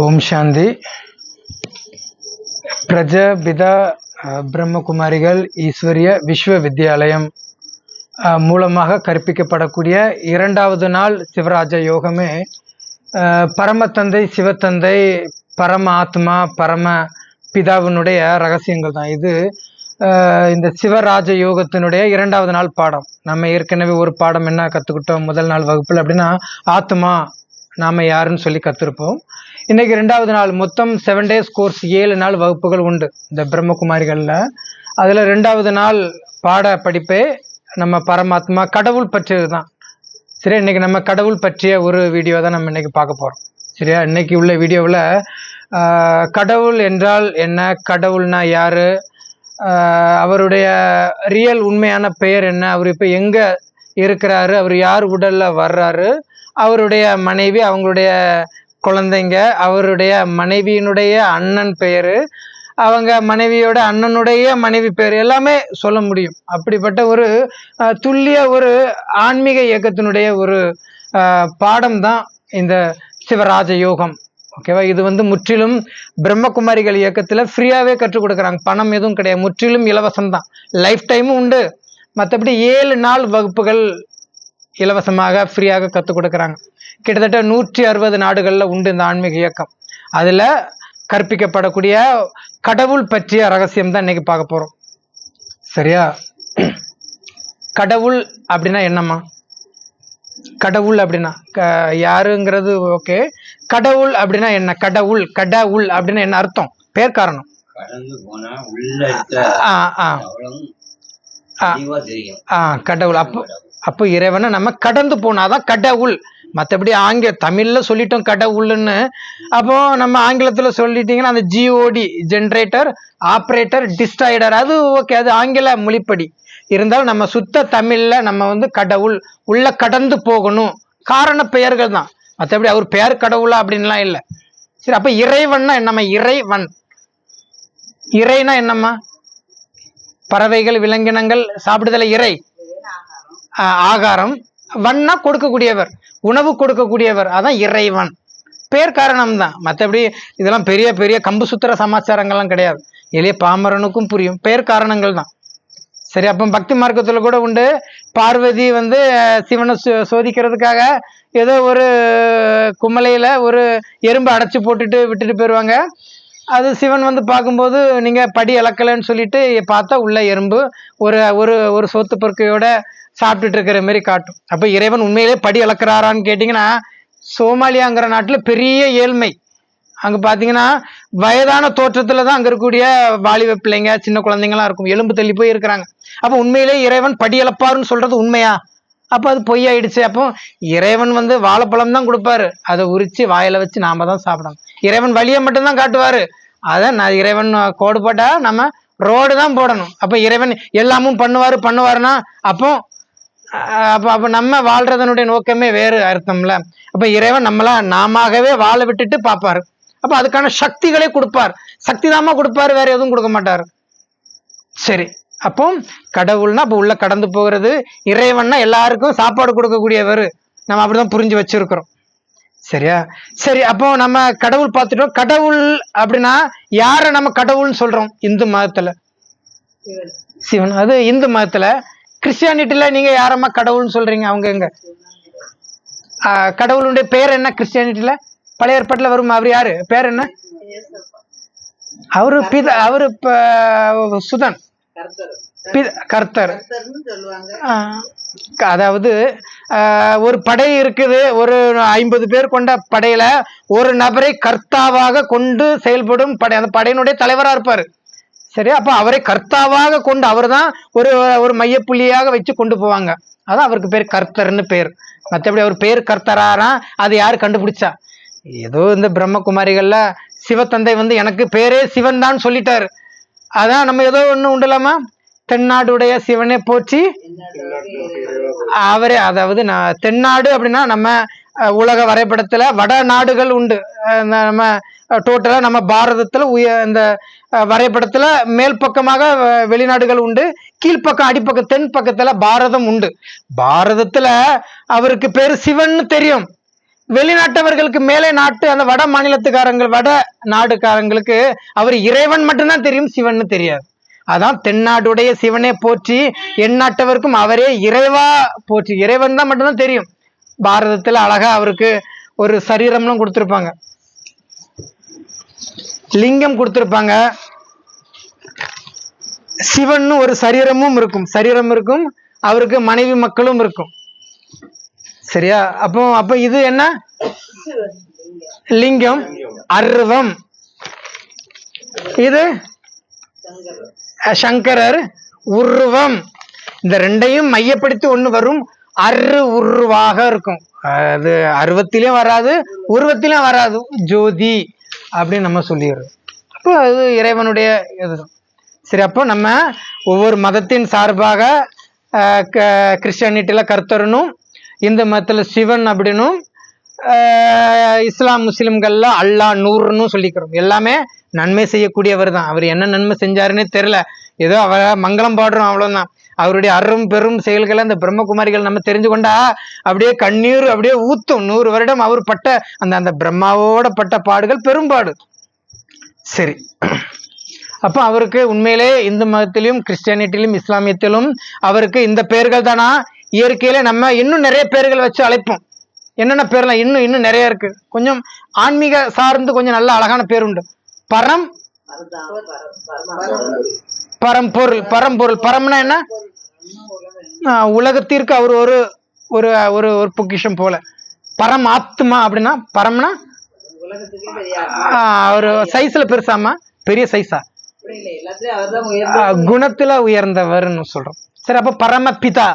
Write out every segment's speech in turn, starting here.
ஓம் சாந்தி. பிரஜபிதா பிரம்மகுமாரிகள் ஈஸ்வரிய விஸ்வ வித்யாலயம் மூலமாக கற்பிக்கப்படக்கூடிய 2வது நாள் சிவராஜ யோகமே பரமத்தந்தை சிவத்தந்தை பரம ஆத்மா பரம பிதாவினுடைய ரகசியங்கள் தான் இது. இந்த சிவராஜ யோகத்தினுடைய 2வது நாள் பாடம். நம்ம ஏற்கனவே ஒரு பாடம் என்ன கற்றுக்கிட்டோம் முதல் நாள் வகுப்பில் அப்படின்னா ஆத்மா நாம் யாருன்னு சொல்லி கற்றுருப்போம். இன்றைக்கி 2வது நாள் மொத்தம் 7 days கோர்ஸ் 7 நாள் வகுப்புகள் உண்டு இந்த பிரம்மகுமாரிகளில். அதில் 2வது நாள் பாட படிப்பே நம்ம பரமாத்மா கடவுள் பற்றியது தான். சரியா, இன்றைக்கி நம்ம கடவுள் பற்றிய ஒரு வீடியோ தான் நம்ம இன்றைக்கி பார்க்க போகிறோம். சரியா, இன்றைக்கி உள்ள வீடியோவில் கடவுள் என்றால் என்ன, கடவுள்னா யார், அவருடைய ரியல் உண்மையான பெயர் என்ன, அவர் இப்போ எங்கே இருக்கிறாரு, அவர் யார் உடலில் வர்றாரு, அவருடைய மனைவி, அவங்களுடைய குழந்தைங்க, அவருடைய மனைவியினுடைய அண்ணன் பெயர், அவங்க மனைவியோட அண்ணனுடைய மனைவி பேர் எல்லாமே சொல்ல முடியும். அப்படிப்பட்ட ஒரு துல்லிய ஒரு ஆன்மீக இயக்கத்தினுடைய ஒரு பாடம் தான் இந்த சிவராஜ யோகம். ஓகேவா, இது முற்றிலும் பிரம்மகுமாரிகள் இயக்கத்தில் ஃப்ரீயாகவே கற்றுக் கொடுக்குறாங்க. பணம் எதுவும் கிடையாது, முற்றிலும் இலவசம் தான். லைஃப் டைமும் உண்டு. மற்றபடி 7 நாள் வகுப்புகள் இலவசமாக ஃப்ரீயாக கற்றுக் கொடுக்குறாங்க. கிட்டத்தட்ட 160 நாடுகளில் உண்டு இந்த ஆன்மீக இயக்கம். அதில் கற்பிக்கப்படக்கூடிய கடவுள் பற்றிய ரகசியம் தான் இன்னைக்கு பார்க்க போகிறோம். சரியா, கடவுள் அப்படின்னா என்னம்மா, கடவுள் அப்படின்னா யாருங்கிறது ஓகே. கடவுள் அப்படின்னா என்ன, கடவுள் கடவுள் அப்படின்னா என்ன அர்த்தம், பேர் காரணம். கடவுள் அப்போ இறைவனை நம்ம கடந்து போனாதான் கடவுள். மற்றபடி தமிழ்ல சொல்லிட்டோம் கடவுள்னு, அப்போ நம்ம ஆங்கிலத்தில் சொல்லிட்டீங்கன்னா அந்த ஜிஓடி ஜென்ரேட்டர் ஆப்ரேட்டர் டிஸ்ட்ராய்டர் அது ஓகே, அது ஆங்கில மொழிப்படி இருந்தாலும் நம்ம சுத்த தமிழ்ல நம்ம கடவுள் உள்ள கடந்து போகணும். காரண பெயர்கள் தான், மற்றபடி அவர் பெயர் கடவுளா அப்படின்லாம் இல்லை. சரி, அப்போ இறைவன்னா என்னம்மா, இறைவன் இறைனா என்னம்மா, பறவைகள் விலங்கினங்கள் சாப்பிடுதல இறை ஆகாரம், வண்ணா கொடுக்கக்கூடியவர், உணவு கொடுக்கக்கூடியவர், அதான் இறைவன். பேர் காரணம் தான், மற்றபடி இதெல்லாம் பெரிய பெரிய கம்பு சுத்திர சமாச்சாரங்கள்லாம் கிடையாது. எளிய பாமரனுக்கும் புரியும், பேர் காரணங்கள் தான். சரி, அப்போ பக்தி மார்க்கத்தில் கூட உண்டு. பார்வதி சிவனை சோதிக்கிறதுக்காக ஏதோ ஒரு குமலையில் ஒரு எறும்பை அடைச்சி போட்டுட்டு விட்டுட்டு போயிடுவாங்க. அது சிவன் பார்க்கும்போது நீங்கள் படி இழக்கலைன்னு சொல்லிட்டு பார்த்தா உள்ள எறும்பு ஒரு ஒரு ஒரு சோத்து பருக்கையோட சாப்பிட்டுட்டு இருக்கிற மாதிரி காட்டும். அப்போ இறைவன் உண்மையிலே படி இழக்கிறாரான்னு கேட்டிங்கன்னா, சோமாலியாங்கிற நாட்டில் பெரிய ஏழ்மை. அங்கே பார்த்தீங்கன்னா வயதான தோற்றத்தில் தான் அங்கே இருக்கக்கூடிய வாலிப பிள்ளைங்க சின்ன குழந்தைங்களாம் இருக்கும், எலும்பு தள்ளி போய் இருக்கிறாங்க. அப்போ உண்மையிலே இறைவன் படி இழப்பாருன்னு சொல்கிறது உண்மையா? அப்போ அது பொய்யாயிடுச்சு. அப்போ இறைவன் வாழைப்பழம் தான் கொடுப்பாரு, அதை உரித்து வாயில வச்சு நாம தான் சாப்பிடணும். இறைவன் வழியை மட்டும்தான் காட்டுவார். அதான் இறைவன் கோடு போட்டால் நம்ம ரோடு தான் போடணும். அப்போ இறைவன் எல்லாமும் பண்ணுவாருன்னா அப்போ நம்ம வாழ்றதனுடைய நோக்கமே வேறு அர்த்தம்ல. அப்ப இறைவன் நாமவே வாழ விட்டுட்டு பார்ப்பாரு. அப்ப அதுக்கான சக்திகளை கொடுப்பார். சக்தி தாமா கொடுப்பாரு, வேற எதுவும் கொடுக்க மாட்டாரு. சரி, அப்போ கடவுள்னா அப்போ உள்ள கடந்து போகிறது, இறைவன்னா எல்லாருக்கும் சாப்பாடு கொடுக்கக்கூடியவர். நம்ம அப்படிதான் புரிஞ்சு வச்சிருக்கிறோம். சரியா, சரி, அப்போ நம்ம கடவுள் பார்த்துட்டோம். கடவுள் அப்படின்னா யார நம்ம கடவுள்னு சொல்றோம்? இந்து மதத்துல சிவன், அது இந்து மதத்துல. கிறிஸ்டியானிட்டில நீங்க யாரம்மா கடவுள்னு சொல்றீங்க? அவங்க எங்க கடவுளுடைய பேர் என்ன? கிறிஸ்டியானிட்டில பழைய ஏற்பாட்டுல வரும், அவர் யாரு, பேர் என்ன? அவரு சுதன் கர்த்தர். அதாவது ஒரு படை இருக்குது, ஒரு 50 பேர் கொண்ட படையில ஒரு நபரை கர்த்தாவாக கொண்டு செயல்படும் படை, அந்த படையினுடைய தலைவரா இருப்பாரு. சரி, அப்ப அவரை கர்த்தாவாக கொண்டு அவர் தான் ஒரு மையப்புள்ளியாக வச்சு கொண்டு போவாங்க. அதான் அவருக்கு பேர் கர்த்தர்னு பேர். மற்றபடி அவர் பேர் கர்த்தராரா அது யாரு கண்டுபிடிச்சா? ஏதோ இந்த பிரம்மகுமாரிகள்ல சிவத்தந்தை எனக்கு பேரே சிவன் தான் சொல்லிட்டாரு. அதான் நம்ம ஏதோ ஒண்ணு உண்டுலாமா, தென்னாடுடைய சிவனை போற்றி அவரே. அதாவது தென்னாடு அப்படின்னா நம்ம உலக வரைபடத்துல வட நாடுகள் உண்டு. நம்ம டோட்டலா நம்ம பாரதத்துல இந்த வரைபடத்துல மேல் பக்கமாக வெளிநாடுகள் உண்டு, கீழ்ப்பக்கம் அடிப்பக்கம் தென் பக்கத்துல பாரதம் உண்டு. பாரதத்துல அவருக்கு பேரு சிவன் தெரியும். வெளிநாட்டவர்களுக்கு மேலே நாட்டு அந்த வட மாநிலத்துக்காரங்கள் வட நாடுக்காரங்களுக்கு அவர் இறைவன் மட்டும்தான் தெரியும், சிவன் தெரியாது. அதான் தென்னாடுடைய சிவனே போற்றி எந்நாட்டவருக்கும் அவரே இறைவா போற்றி. இறைவன் தான் மட்டும்தான் தெரியும். பாரதத்துல அழகா அவருக்கு ஒரு சரீரம்லாம் கொடுத்திருப்பாங்க, லிங்கம் கொடுத்திருப்பாங்க. சிவன் ஒரு சரீரமும் இருக்கும், சரீரம் இருக்கும், அவருக்கு மனைவி மக்களும் இருக்கும். சரியா? அப்ப இது என்ன லிங்கம்? அர்வம். இது சங்கரர் உருவம். இந்த ரெண்டையும் மையப்படுத்தி ஒண்ணு வரும், உருவாக இருக்கும். அது அருவத்திலும் வராது, உருவத்திலும் வராது, ஜோதி அப்படின்னு நம்ம சொல்லிடுறோம். அப்போ அது இறைவனுடைய இதுதான். சரி, அப்போ நம்ம ஒவ்வொரு மதத்தின் சார்பாக கிறிஸ்டியானிட்டியில கர்த்தரனும், இந்து மதத்துல சிவன் அப்படின்னும், இஸ்லாம் முஸ்லிம்கள்ல அல்லா நூறுன்னு சொல்லிக்கிறோம். எல்லாமே நன்மை செய்யக்கூடியவர் தான். அவர் என்ன நன்மை செஞ்சாருன்னே தெரியல, ஏதோ அவ மங்களம் பாடுறோம், அவ்வளவுதான். அவருடைய அரும் பெரும் செயல்களை அந்த பிரம்மகுமாரிகள் நம்ம தெரிஞ்சு கொண்டா அப்படியே கண்ணீர் அப்படியே ஊத்தும். 100 வருடம் அவர் பட்ட அந்த பிரம்மாவோட பட்ட பாடுகள் பெரும்பாடு. சரி, அப்ப அவருக்கு உண்மையிலே இந்து மதத்திலும் கிறிஸ்டியானிட்டிலும் இஸ்லாமியத்திலும் அவருக்கு இந்த பெயர்கள் தானா? இயற்கையில நம்ம இன்னும் நிறைய பெயர்கள் வச்சு அழைப்போம். என்னென்ன பேர்லாம் இன்னும் நிறைய இருக்கு. கொஞ்சம் ஆன்மீக சார்ந்து கொஞ்சம் நல்ல அழகான பேர் உண்டு. பரம்பொருள். பரம்பொருள் பரம்னா என்ன? உலகத்திற்கு அவர் ஒரு ஒரு ஒரு ஒரு பொக்கிஷம் போல. பரம் ஆத்மா அப்படின்னா, பரம்னா ஒரு சைஸ்ல பெருசாமா, பெரிய சைஸா, குணத்துல உயர்ந்தவர்னு சொல்றோம். சரி, அப்ப பரம பிதா,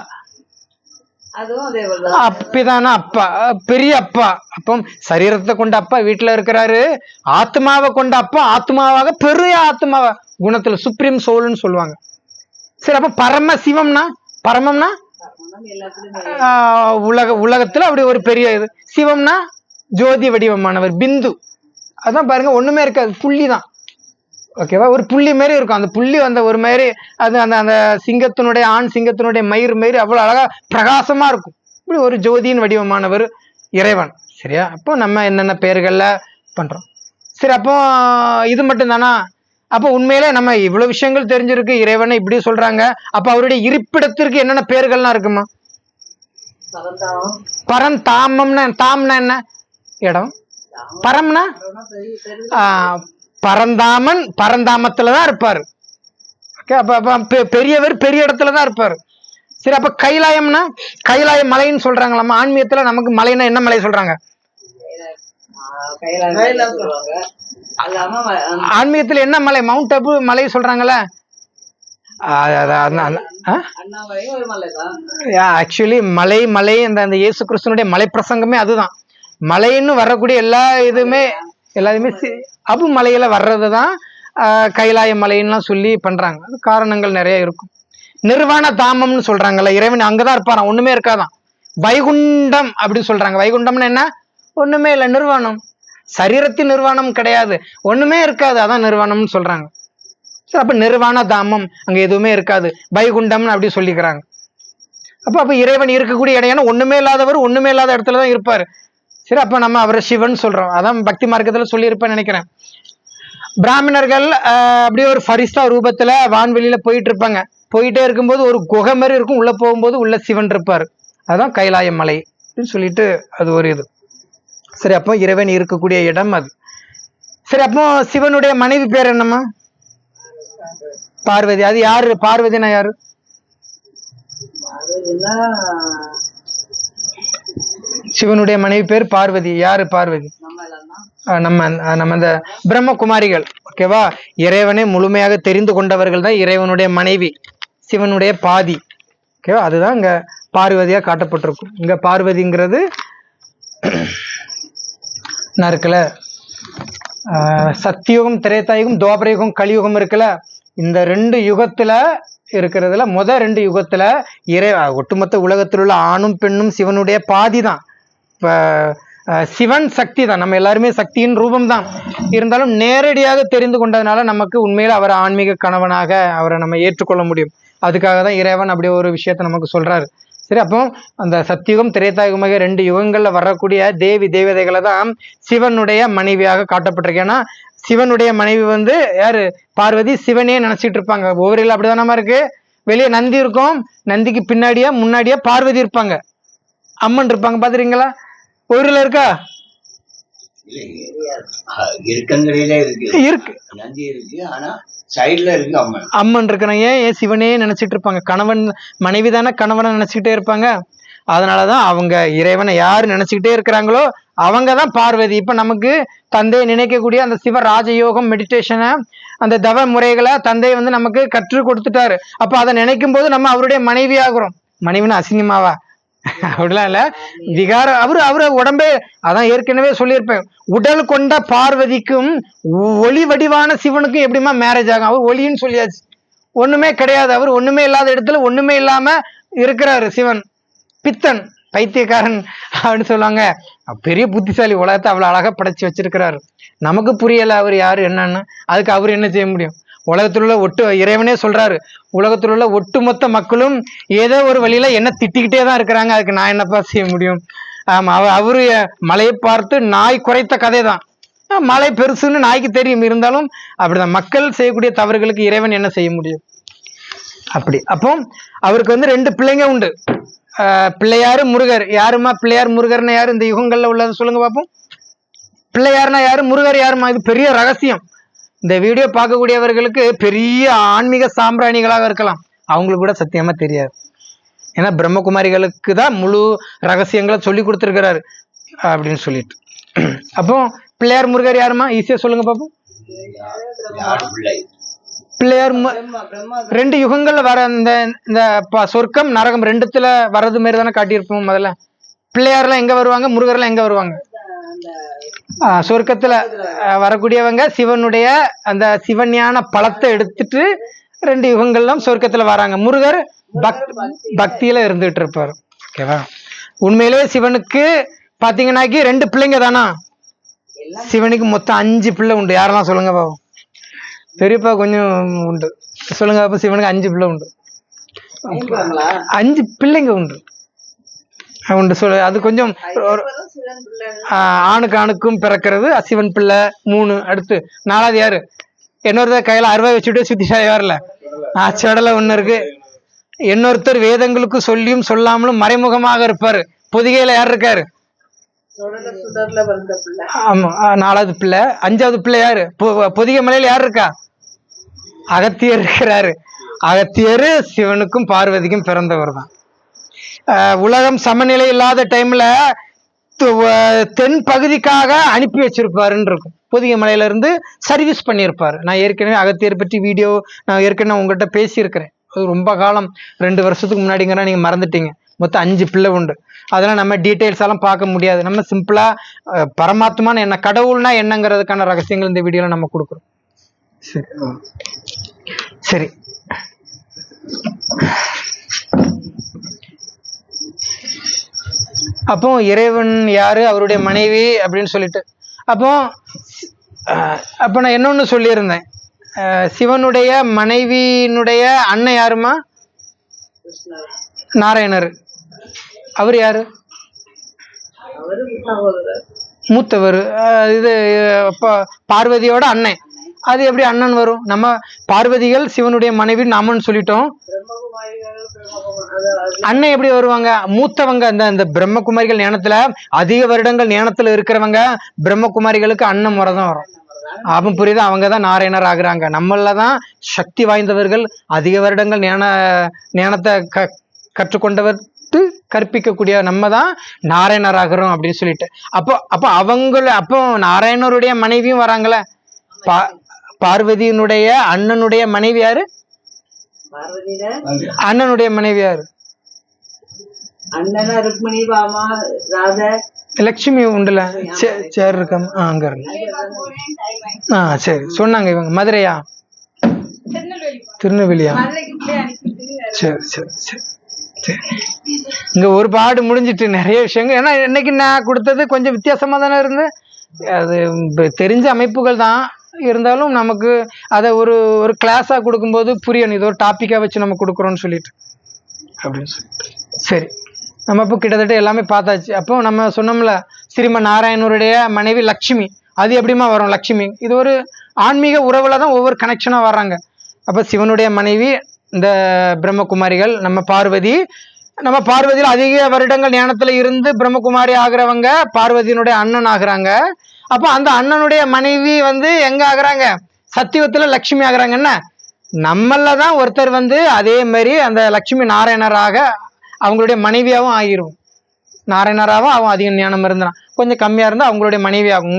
அப்பிதானா அப்பா, பெரிய அப்பா. அப்போ சரீரத்தை கொண்ட அப்பா வீட்டுல இருக்கிறாரு, ஆத்மாவை கொண்ட அப்பா ஆத்மாவாக பெரிய ஆத்மாவா குணத்துல சுப்ரீம் சோல்னு சொல்லுவாங்க. சரி, அப்ப பரம சிவம்னா, பரமம்னா உலகத்துல அப்படி ஒரு பெரிய இது. சிவம்னா ஜோதி வடிவமானவர், பிந்து. அதான் பாருங்க, ஒண்ணுமே இருக்காது, புள்ளி தான். ஓகேவா? ஒரு புள்ளி மாரி இருக்கும். அந்த புள்ளி அந்த ஒரு மாதிரி அது அந்த சிங்கத்தினுடைய ஆண் சிங்கத்தினுடைய மயிர் மாரி அவ்வளவு அழகா பிரகாசமா இருக்கும். இப்படி ஒரு ஜோதியின் வடிவமானவர் இறைவன். சரியா? அப்போ நம்ம என்னென்ன பெயர்கள்ல பண்றோம். சரி, அப்போ இது மட்டும் தானா? அப்போ உண்மையிலே நம்ம இவ்வளவு விஷயங்கள் தெரிஞ்சிருக்கு, இறைவனை இப்படி சொல்றாங்க. அப்ப அவருடைய இருப்பிடத்திற்கு என்னென்ன பெயர்கள்லாம் இருக்குமா? பரந்தாமம்னா, தாம்னா என்ன இடம்? பரம்னா பரந்தாமன் பரந்தாமத்துலதான் இருப்பாரு. அப்ப பெரியவர் பெரிய இடத்துலதான் இருப்பாரு. சரி, அப்ப கைலாயம்னா, கைலாய மலைன்னு சொல்றாங்களாமா. ஆன்மீகத்துல நமக்கு மலைன்னா என்ன மலை சொல்றாங்க? ஆன்மீகத்துல என்ன மலை? மவுண்ட் அபு மலை சொல்றாங்கல்ல. ஆக்சுவலி மலை மலை அந்த இயேசு கிறிஸ்துனுடைய மலை பிரசங்கமே அதுதான். மலைன்னு வரக்கூடிய எல்லா இதுமே எல்லாருமே அபு மலையில வர்றதுதான் கைலாய மலைன்னுலாம் சொல்லி பண்றாங்க. அது காரணங்கள் நிறைய இருக்கும். நிர்வாண தாமம்னு சொல்றாங்கல்ல, இறைவன் அங்கதான் இருப்பாராம், ஒண்ணுமே இருக்காதான். வைகுண்டம் அப்படின்னு சொல்றாங்க. வைகுண்டம்னு என்ன? ஒண்ணுமே இல்லை, நிர்வாணம். சரீரத்தின் நிர்வாணம் கிடையாது, ஒண்ணுமே இருக்காது, அதான் நிர்வாணம்னு சொல்றாங்க. சரி, அப்ப நிர்வாண தாமம், அங்க எதுவுமே இருக்காது, வைகுண்டம்னு அப்படி சொல்லிக்கிறாங்க. அப்ப இறைவன் இருக்கக்கூடிய இடையான ஒண்ணுமே இல்லாதவர் ஒண்ணுமே இல்லாத இடத்துலதான் இருப்பாரு. சரி, அப்ப நம்ம அவரை சிவன் சொல்றோம். அதான் பக்தி மார்க்கத்துல சொல்லியிருப்பேன்னு நினைக்கிறேன். பிராமணர்கள் அப்படியே ஒரு ஃபரிஸ்தா ரூபத்துல வான்வெளியில போயிட்டு இருப்பாங்க. போயிட்டே இருக்கும்போது ஒரு குகை மாதிரி இருக்கும், உள்ள போகும்போது உள்ள சிவன் இருப்பாரு. அதான் கைலாய மலை அப்படின்னு சொல்லிட்டு அது ஒரு இது. சரி, அப்போ இறைவன் இருக்கக்கூடிய இடம் அது. சரி, அப்போ சிவனுடைய மனைவி பேர் என்னம்மா? பார்வதி. அது யாரு? பார்வதினா யாரு? சிவனுடைய மனைவி பேர் பார்வதி. யாரு பார்வதி? நம்ம அந்த பிரம்மகுமாரிகள். ஓகேவா? இறைவனை முழுமையாக தெரிந்து கொண்டவர்கள் தான் இறைவனுடைய மனைவி, சிவனுடைய பாதி. ஓகேவா? அதுதான் இங்க பார்வதியா காட்டப்பட்டிருக்கும். இங்க பார்வதிங்கிறது இருக்குல்ல, சத்தியுகம், திரேதாயுகம், துவாபரயுகம், கலியுகம் இருக்குல்ல. இந்த 2 யுகத்துல இருக்கிறதுல 2 யுகத்துல ஒட்டுமொத்த உலகத்தில் உள்ள ஆணும் பெண்ணும் சிவனுடைய பாதி தான். இப்ப சிவன் சக்தி தான், நம்ம எல்லாருமே சக்தியின் ரூபம் தான். இருந்தாலும் நேரடியாக தெரிந்து கொண்டதுனால நமக்கு உண்மையில அவரை ஆன்மீக கணவனாக அவரை நம்ம ஏற்றுக்கொள்ள முடியும். அதுக்காக தான் இறைவன் அப்படி ஒரு விஷயத்த நமக்கு சொல்றாரு. சரி, அப்போ அந்த சத்தியுகம் திரேதாயுகமாக 2 யுகங்கள்ல வரக்கூடிய தேவி தேவதைகளை தான் சிவனுடைய மனைவியாக காட்டப்பட்டிருக்கு. ஏன்னா சிவனுடைய மனைவி வந்து யாரு? பார்வதி. சிவனே நினைச்சிட்டு இருப்பாங்க. ஒவ்வொரு அப்படிதானமா இருக்கு. வெளியே நந்தி இருக்கும், நந்திக்கு பின்னாடியா முன்னாடியா பார்வதி இருப்பாங்க, அம்மன் இருப்பாங்க. பாத்துறீங்களா? ஊர்ல இருக்கா? இருக்கு, நந்தி இருக்கு, ஆனா சைடுல இருக்கு அம்மன். அம்மன் இருக்கணும். ஏன் சிவனே நினைச்சிட்டு இருப்பாங்க. கணவன் மனைவி தானே கணவனை நினைச்சுக்கிட்டே இருப்பாங்க. அதனாலதான் அவங்க இறைவனை யாரு நினைச்சுக்கிட்டே இருக்கிறாங்களோ அவங்கதான் பார்வதி. இப்ப நமக்கு தந்தையை நினைக்கக்கூடிய அந்த சிவ ராஜயோகம் மெடிடேஷனை அந்த தவ முறைகளை தந்தை வந்து நமக்கு கற்றுக் கொடுத்துட்டாரு. அப்ப அதை நினைக்கும் போது நம்ம அவருடைய மனைவி ஆகுறோம். மனைவின்னு அசிங்கமாவா? அப்படிலாம் இல்ல, விகாரம். அவரு உடம்பே, அதான் ஏற்கனவே சொல்லியிருப்பேன், உடல் கொண்ட பார்வதிக்கும் ஒளி வடிவான சிவனுக்கும் எப்படிமா மேரேஜ் ஆகும்? அவர் ஒளின்னு சொல்லியாச்சு, ஒண்ணுமே கிடையாது. அவர் ஒண்ணுமே இல்லாத இடத்துல ஒண்ணுமே இல்லாம இருக்கிறாரு சிவன். பித்தன், பைத்தியக்காரன் அப்படின்னு சொல்லுவாங்க. பெரிய புத்திசாலி, உலகத்தை அவ்வளவு அழகா படைச்சு வச்சிருக்கிறாரு. நமக்கு புரியல அவர் யாரு என்னன்னு. அதுக்கு அவர் என்ன செய்ய முடியும்? உலகத்தில் உள்ள இறைவனே சொல்றாரு, உலகத்தில் உள்ள ஒட்டுமொத்த மக்களும் ஏதோ ஒரு வழியில என்ன திட்டிக்கிட்டே தான் இருக்கிறாங்க. அதுக்கு நான் என்னப்பா செய்ய முடியும்? ஆமா, அவரு மலையை பார்த்து நாய் குறைத்த கதை தான். மலை பெருசுன்னு நாய்க்கு தெரியும். இருந்தாலும் அப்படிதான் மக்கள் செய்யக்கூடிய தவறுகளுக்கு இறைவன் என்ன செய்ய முடியும்? அப்படி. அப்போ அவருக்கு வந்து 2 பிள்ளைங்க உண்டு. பிள்ளையாரு முருகர். யாருமா பிள்ளையார் முருகர்னா யாரு இந்த யுகங்கள்ல உள்ளது? சொல்லுங்க பாப்போம். பிள்ளையார்னா யாரு, முருகர் யாருமா? இது பெரிய ரகசியம். இந்த வீடியோ பார்க்கக்கூடியவர்களுக்கு பெரிய ஆன்மீக சாம்பிராணிகளாக இருக்கலாம், அவங்களுக்கு கூட சத்தியமா தெரியாது. ஏன்னா பிரம்மகுமாரிகளுக்கு தான் முழு ரகசியங்களை சொல்லி கொடுத்துருக்கிறாரு அப்படின்னு சொல்லிட்டு. அப்போ பிள்ளையார் முருகர் யாருமா? ஈஸியா சொல்லுங்க பாப்போம். பிள்ளையார் 2 யுகங்கள்ல வர இந்த சொர்க்கம் நரகம் 2த்துல வர்றது மாரி தானே காட்டியிருப்போம். முதல்ல பிள்ளையார்லாம் எங்க வருவாங்க, முருகர்லாம் எங்க வருவாங்க? சொர்க்கத்துல வரக்கூடியவங்க சிவனுடைய அந்த சிவஞான பழத்தை எடுத்துட்டு 2 யுகங்கள்லாம் சொர்க்கத்துல வராங்க. முருகர் பக்தியில இருந்துட்டு இருப்பாரு. ஓகேவா? உண்மையிலேயே சிவனுக்கு பாத்தீங்கன்னாக்கி 2 பிள்ளைங்க தானா? சிவனுக்கு மொத்தம் 5 பிள்ளை உண்டு. யாரெல்லாம் சொல்லுங்க பாவம். பெரியப்பா கொஞ்சம் உண்டு, சொல்லுங்க. அப்ப சிவனுக்கு 5 பிள்ளை உண்டு. 5 பிள்ளைங்க உண்டு உண்டு சொல்லு. அது கொஞ்சம் ஆணுக்கு ஆணுக்கும் பிறக்கிறது. சிவன் பிள்ளை 3. அடுத்து 4வது யாரு? இன்னொருத்தர் கையில அருவா வச்சுட்டு சுத்திசாரி வரல, செடல ஒண்ணு இருக்கு. இன்னொருத்தர் வேதங்களுக்கு சொல்லியும் சொல்லாமலும் மறைமுகமாக இருப்பாரு. பொதிகையில யார் இருக்காரு? ஆமா, 4வது பிள்ளை. 5வது பிள்ளை யாரு? பொதிகை மலையில யாரு இருக்கா? அகத்தியர் இருக்கிறாரு. அகத்தியர் சிவனுக்கும் பார்வதிக்கும் பிறந்தவர் தான். உலகம் சமநிலை இல்லாத டைம்ல தென் பகுதிக்காக அனுப்பி வச்சிருப்பாருன்னு இருக்கும். பொதிகை மலையில இருந்து சர்வீஸ் பண்ணியிருப்பாரு. நான் ஏற்கனவே அகத்தியர் பற்றி வீடியோ நான் ஏற்கனவே உங்ககிட்ட பேசியிருக்கிறேன். அது ரொம்ப காலம், 2 வருஷத்துக்கு முன்னாடிங்கிற நீங்க மறந்துட்டீங்க. மொத்தம் 5 பிள்ளை உண்டு. அதெல்லாம் நம்ம டீட்டெயில்ஸ் எல்லாம் பார்க்க முடியாது. நம்ம சிம்பிளா பரமாத்மான்னு என்ன, கடவுள்னா என்னங்கிறதுக்கான ரகசியங்கள் இந்த வீடியோல நம்ம கொடுக்குறோம். சரி, அப்போ இறைவன் யாரு, அவருடைய மனைவி அப்படின்னு சொல்லிட்டு, அப்போ நான் இன்னொன்னு சொல்லியிருந்தேன். சிவனுடைய மனைவியினுடைய அண்ணன் யாருமா? நாராயணர். அவர் யாரு? மூத்தவர். இது பார்வதியோட அண்ணன். அது எப்படி அண்ணன் வரும்? நம்ம பார்வதிகள் சிவனுடைய மனைவி நாமன்னு சொல்லிட்டோம். அண்ணன் எப்படி வருவாங்க? மூத்தவங்க. இந்த பிரம்மகுமாரிகள் ஞானத்துல அதிக வருடங்கள் ஞானத்துல இருக்கிறவங்க பிரம்மகுமாரிகளுக்கு அண்ணன் முறை தான் வரும். அப்ப புரியுது, அவங்கதான் நாராயணர் ஆகுறாங்க. நம்மளதான் சக்தி வாய்ந்தவர்கள், அதிக வருடங்கள் ஞானத்தை கற்றுக்கொண்டவர் கற்பிக்கக்கூடிய நம்ம தான் நாராயணர் ஆகிறோம் அப்படின்னு சொல்லிட்டு. அப்போ நாராயணருடைய மனைவியும் வராங்களே. பார்வதியினுடைய அண்ணனுடைய மனைவி யாரு? அண்ணனுடைய மனைவி யாரு? லட்சுமி உண்டுல சேர் இருக்க அங்க இருக்கு. சரி, சொன்னாங்க. இவங்க மதுரையா திருநெல்வேலியா? சரி சரி சரி. இங்க ஒரு பாடு முடிஞ்சிட்டு நிறைய விஷயங்கள். ஏன்னா இன்னைக்கு நான் கொடுத்தது கொஞ்சம் வித்தியாசமா தானே இருந்து, அது தெரிஞ்ச அமைப்புகள் தான் இருந்தாலும் நமக்கு அதை ஒரு ஒரு கிளாஸா கொடுக்கும்போது புரியணும், இது ஒரு டாபிக்கா வச்சு நம்ம கொடுக்குறோம்னு சொல்லிட்டு அப்படின்னு சொல்லிட்டு. சரி, நம்ம இப்போ கிட்டத்தட்ட எல்லாமே பார்த்தாச்சு. அப்போ நம்ம சொன்னோம்ல, ஸ்ரீமன் நாராயணனுடைய மனைவி லட்சுமி, அது எப்படிமா வரும் லட்சுமி? இது ஒரு ஆன்மீக உறவுல தான் ஒவ்வொரு கனெக்ஷனா வர்றாங்க. அப்ப சிவனுடைய மனைவி இந்த பிரம்மகுமாரிகள் நம்ம பார்வதி. நம்ம பார்வதியில் அதிக வருடங்கள் ஞானத்துல இருந்து பிரம்மகுமாரி ஆகிறவங்க பார்வதியினுடைய அண்ணன் ஆகுறாங்க. அப்ப அந்த அண்ணனுடைய மனைவி எங்க ஆகுறாங்க? சத்தியுகத்துல லட்சுமி ஆகுறாங்க. என்ன நம்மளதான் ஒருத்தர் அதே மாதிரி அந்த லட்சுமி நாராயணராக அவங்களுடைய மனைவியாவும் ஆகிரும். நாராயணராவும் அவன் அதிக ஞானம் இருந்தான், கொஞ்சம் கம்மியா இருந்தா அவங்களுடைய மனைவி ஆகும்.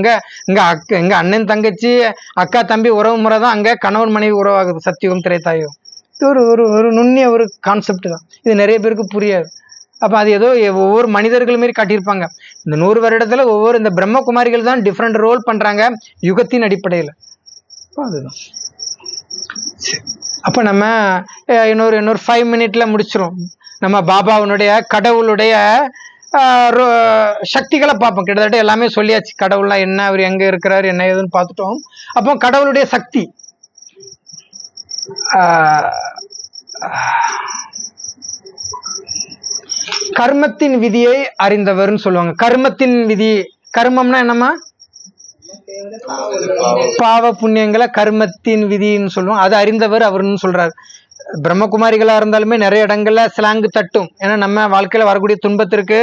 எங்க அண்ணன் தங்கச்சி அக்கா தம்பி உறவு முறை தான் அங்க கணவன் மனைவி உறவாகுது சத்தியுகம் திரைத்தாயும். இது ஒரு ஒரு ஒரு நுண்ணிய ஒரு கான்செப்ட் தான். இது நிறைய பேருக்கு புரியாது. அப்ப அது ஏதோ ஒவ்வொரு மனிதர்கள் மாரி காட்டியிருப்பாங்க. இந்த 100 வருடத்துல ஒவ்வொரு இந்த பிரம்மகுமாரிகள் தான் டிஃப்ரெண்ட் ரோல் பண்றாங்க யுகத்தின் அடிப்படையில. அதுதான். அப்ப நம்ம இன்னொரு 5 மினிட்ல முடிச்சிரும். நம்ம பாபாவுடைய கடவுளுடைய சக்திகளை பார்ப்போம். கிட்டத்தட்ட எல்லாமே சொல்லியாச்சு. கடவுள்லாம் என்ன, அவர் எங்க இருக்கிறாரு, என்ன ஏதுன்னு பார்த்துட்டோம். அப்போ கடவுளுடைய சக்தி கர்மத்தின் விதியை அறிந்தவர்னு சொல்லுவாங்க. கர்மத்தின் விதி, கர்மம்னா என்னமா? பாவ புண்ணியங்களை கர்மத்தின் விதின்னு சொல்லுவோம். அது அறிந்தவர் அவருன்னு சொல்றாரு. பிரம்மகுமாரிகளா இருந்தாலுமே நிறைய இடங்கள்ல ஸ்லாங்கு தட்டும். ஏன்னா நம்ம வாழ்க்கையில வரக்கூடிய துன்பத்திற்கு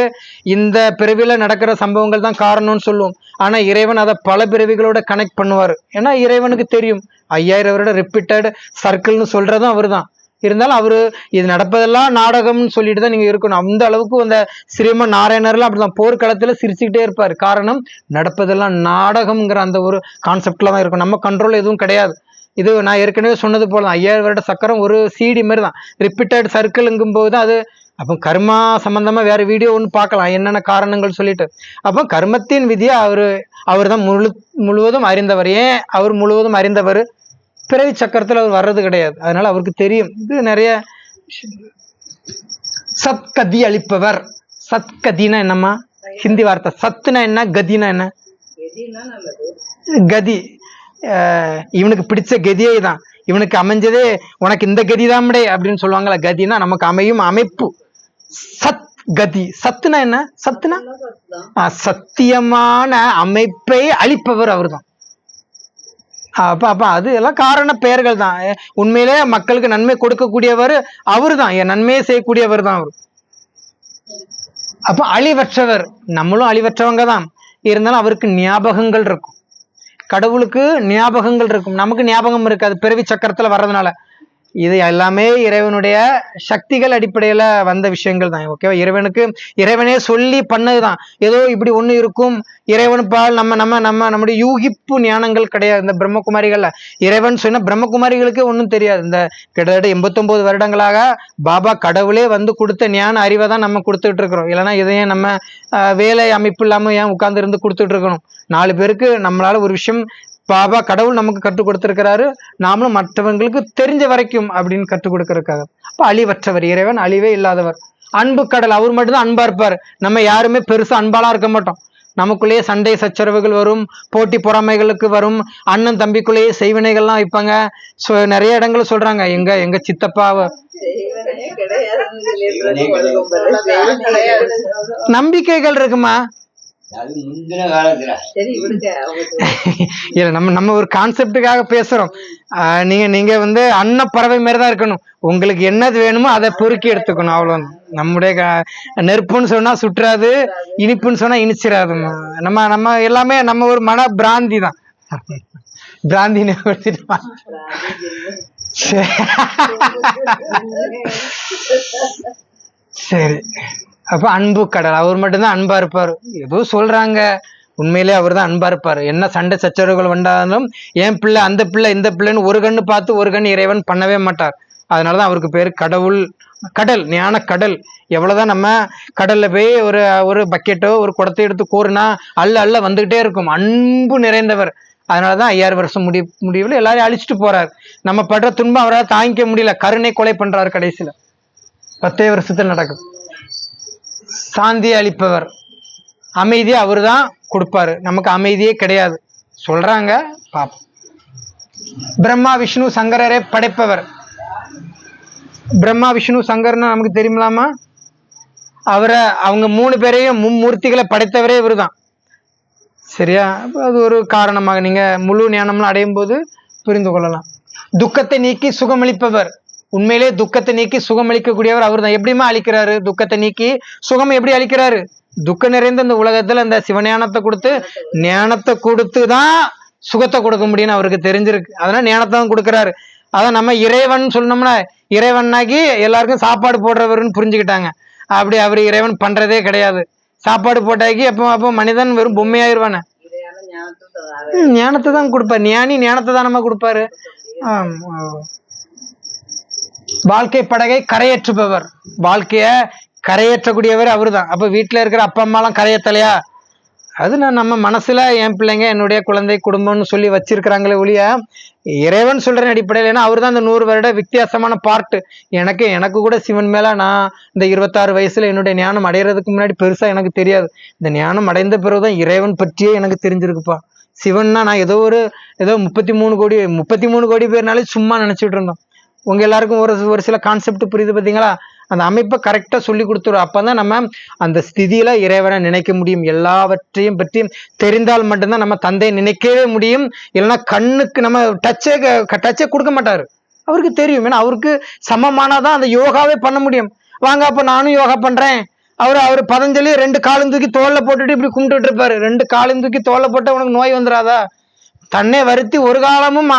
இந்த பிறவில நடக்கிற சம்பவங்கள் தான் காரணம்னு சொல்லுவோம். ஆனா இறைவன் அதை பல பிறவிகளோட கனெக்ட் பண்ணுவார். ஏன்னா இறைவனுக்கு தெரியும் 5000 வருட ரிப்பீட்டட் சர்க்கிள்னு சொல்றதும் அவரு தான். இருந்தாலும் அவரு இது நடப்பதெல்லாம் நாடகம்னு சொல்லிட்டு தான் நீங்க இருக்கணும். அந்த அளவுக்கு அந்த ஸ்ரீமன் நாராயணர்லாம் அப்படிதான் போர்க்களத்துல சிரிச்சுக்கிட்டே இருப்பாரு. காரணம் நடப்பதெல்லாம் நாடகம்ங்கிற அந்த ஒரு கான்செப்ட்ல தான் இருக்கும். நம்ம கண்ட்ரோல் எதுவும் கிடையாது. இது நான் ஏற்கனவே சொன்னது போல தான், 5000 வருட சக்கரம் ஒரு சிடி மாதிரி தான். ரிப்பீட்டட் சர்க்கிள்ங்கும் போது அது அப்போ கர்மா சம்பந்தமா வேற வீடியோ ஒன்று பார்க்கலாம், என்னென்ன காரணங்கள் சொல்லிட்டு. அப்போ கர்மத்தின் விதியை அவர் தான் முழுவதும் அறிந்தவர். ஏன் அவர் முழுவதும் அறிந்தவர்? பிறவி சக்கரத்துல அவர் வர்றது கிடையாது, அதனால அவருக்கு தெரியும். இது நிறைய சத்கதி அளிப்பவர். சத்கதினா என்னம்மா? ஹிந்தி வார்த்தை. சத்துனா என்ன, கதினா என்ன? கதி இவனுக்கு பிடிச்ச கதியே தான், இவனுக்கு அமைஞ்சதே உனக்கு இந்த கதி தான்டே அப்படின்னு சொல்லுவாங்களா. கதினா நமக்கு அமையும் அமைப்பு. சத் கதி. சத்துனா என்ன? சத்துனா சத்தியமான அமைப்பை அளிப்பவர் அவர் தான். அப்ப அது எல்லாம் காரண பெயர்கள் தான். உண்மையிலே மக்களுக்கு நன்மை கொடுக்கக்கூடியவர் அவரு தான், நன்மையை செய்யக்கூடியவர் தான் அவர். அப்ப அழிவற்றவர். நம்மளும் அழிவற்றவங்க தான், இருந்தாலும் அவருக்கு ஞாபகங்கள் இருக்கும். கடவுளுக்கு ஞாபகங்கள் இருக்கும், நமக்கு ஞாபகம் இருக்காது பிறவி சக்கரத்துல வர்றதுனால. இது எல்லாமே இறைவனுடைய சக்திகள் அடிப்படையில வந்த விஷயங்கள் தான். ஓகேவா? இறைவனே சொல்லி பண்ணதுதான். ஏதோ இப்படி ஒண்ணு இருக்கும் இறைவன் பால் நம்முடைய யூகிப்பு ஞானங்கள் கிடையாது. இந்த பிரம்மகுமாரிகள்ல இறைவன் சொன்ன பிரம்மகுமாரிகளுக்கு ஒன்றும் தெரியாது. இந்த கிட்டத்தட்ட 89 வருடங்களாக பாபா கடவுளே கொடுத்த ஞான அறிவை தான் நம்ம கொடுத்துட்டு இருக்கிறோம். இல்லைன்னா இதையும் நம்ம வேலை அமைப்பு இல்லாம ஏன் உட்கார்ந்து இருந்து கொடுத்துட்டு இருக்கணும்? 4 பேருக்கு நம்மளால ஒரு விஷயம் பாபா கடவுள் நமக்கு கற்றுக் கொடுத்திருக்கிறாரு, நாமளும் மற்றவங்களுக்கு தெரிஞ்ச வரைக்கும் அப்படின்னு கற்றுக் கொடுக்கறதுக்காக. அப்ப அழிவற்றவர் இறைவன், அழிவே இல்லாதவர். அன்பு கடல், அவர் மட்டும்தான் அன்பா இருப்பார். நம்ம யாருமே பெருசா அன்பாலாம் இருக்க மாட்டோம். நமக்குள்ளேயே சண்டை சச்சரவுகள் வரும், போட்டி பொறாமைகளுக்கு வரும், அண்ணன் தம்பிக்குள்ளேயே செய்வினைகள்லாம் வைப்பாங்க. நிறைய இடங்கள் சொல்றாங்க, எங்க சித்தப்பா நம்பிக்கைகள் இருக்குமா? இல்ல நம்ம ஒரு கான்செப்டுக்காக பேசுறோம். நீங்க அன்னப்பறவை மாதிரிதான் இருக்கணும். உங்களுக்கு என்னது வேணுமோ அதை பொறுக்கி எடுத்துக்கணும், அவ்வளவு. நம்முடைய நெருப்புன்னு சொன்னா சுற்றாது, இனிப்புன்னு சொன்னா இனிச்சிடாது. நம்ம எல்லாமே நம்ம ஒரு மன பிராந்தி தான். பிராந்தி சரி. அப்ப அன்பு கடல், அவர் மட்டும்தான் அன்பா இருப்பாரு. ஏதோ சொல்றாங்க, உண்மையிலே அவர் தான் அன்பா இருப்பாரு. என்ன சண்டை சச்சரவுகள் வந்தாலும் என் பிள்ளை அந்த பிள்ளை இந்த பிள்ளைன்னு ஒரு கண்ணு பார்த்து ஒரு கண்ணு இறைவன் பண்ணவே மாட்டார். அதனாலதான் அவருக்கு பேரு கடவுள் கடல், ஞான கடல். எவ்வளவுதான் நம்ம கடல்ல போய் ஒரு பக்கெட்டோ ஒரு குடத்தை எடுத்து கோருனா அள்ள வந்துகிட்டே இருக்கும். அன்பு நிறைந்தவர். அதனாலதான் 5000 வருஷம் முடிவில் எல்லாரையும் அழிச்சிட்டு போறாரு. நம்ம படுற துன்பம் அவரால் தாங்கிக்க முடியல, கருணை கொலை பண்றாரு கடைசியில. 10 வருஷத்துல நடக்கும். சாந்தியை அளிப்பவர், அமைதியை அவர் தான் கொடுப்பாரு. நமக்கு அமைதியே கிடையாது சொல்றாங்க, பாப்போம். பிரம்மா விஷ்ணு சங்கரரை படைப்பவர். பிரம்மா விஷ்ணு சங்கர்னு நமக்கு தெரியுமிலாமா? அவங்க 3 பேரையும் மும்மூர்த்திகளை படைத்தவரே இவர் தான். சரியா? அது ஒரு காரணமாக நீங்க முழு ஞானம்லாம் அடையும் போது புரிந்து கொள்ளலாம். துக்கத்தை நீக்கி சுகமளிப்பவர். உண்மையிலே துக்கத்தை நீக்கி சுகமளிக்கக்கூடியவர் அவர் தான். எப்படிமா அளிக்கிறாரு? துக்கத்தை நீக்கி சுகம் எப்படி அளிக்கிறாரு? துக்கம் நிறைந்த இந்த உலகத்துல இந்த சிவஞானத்தை கொடுத்து ஞானத்தை கொடுத்து தான் சுகத்தை கொடுக்க முடியும்னு அவருக்கு தெரிஞ்சிருக்கு. அதனால ஞானத்தை தான் கொடுக்குறாரு. அதான் நம்ம இறைவன் சொன்னோம்னா இறைவனாகி எல்லாருக்கும் சாப்பாடு போடுறவருன்னு புரிஞ்சுக்கிட்டாங்க. அப்படி அவர் இறைவன் பண்றதே கிடையாது. சாப்பாடு போட்டாக்கி அப்போ மனிதன் வெறும் பொம்மையாயிருவானே. ஞானத்தை தான் கொடுப்பாரு. ஞானி ஞானத்தை தான் நம்ம கொடுப்பாரு. வாழ்க்கை படகை கரையேற்றுபவர். வாழ்க்கைய கரையேற்றக்கூடியவர் அவரு தான். அப்ப வீட்டுல இருக்கிற அப்பா அம்மா எல்லாம் கரையேற்றலையா? அது நம்ம மனசுல என் பிள்ளைங்க என்னுடைய குழந்தை குடும்பம்னு சொல்லி வச்சிருக்கிறாங்களே ஒழிய இறைவன் சொல்ற அடிப்படையில். ஏன்னா அவர் தான் இந்த 100 வருட வித்தியாசமான பார்ட்டு. எனக்கு கூட சிவன் மேல நான் இந்த 26 வயசுல என்னுடைய ஞானம் அடைகிறதுக்கு முன்னாடி பெருசா எனக்கு தெரியாது. இந்த ஞானம் அடைந்த பிறகுதான் இறைவன் பற்றியே எனக்கு தெரிஞ்சிருக்குப்பா. சிவன்னா நான் ஏதோ 33 கோடி பேர்னாலே சும்மா நினைச்சிட்டு இருந்தோம். உங்க எல்லாருக்கும் ஒரு சில கான்செப்ட் புரியுது பார்த்தீங்களா? அந்த அமைப்பை கரெக்டா சொல்லி கொடுத்துரும். அப்பதான் நம்ம அந்த ஸ்திதியில இறைவனை நினைக்க முடியும். எல்லாவற்றையும் பற்றி தெரிந்தால் மட்டும்தான் நம்ம தந்தையை நினைக்கவே முடியும். இல்லைன்னா கண்ணுக்கு நம்ம டச்சே கொடுக்க மாட்டாரு. அவருக்கு தெரியும். ஏன்னா அவருக்கு சமமானாதான் அந்த யோகாவே பண்ண முடியும். வாங்க அப்ப நானும் யோகா பண்றேன். அவர் பதஞ்சலி 2 காலும் தூக்கி தோல்ல போட்டுட்டு இப்படி கும்பிட்டு இருப்பாரு. 2 காலும் தூக்கி தோல்ல போட்டு உனக்கு நோய் வந்துடாதா? தன்னை வருத்தி ஒரு காலமும்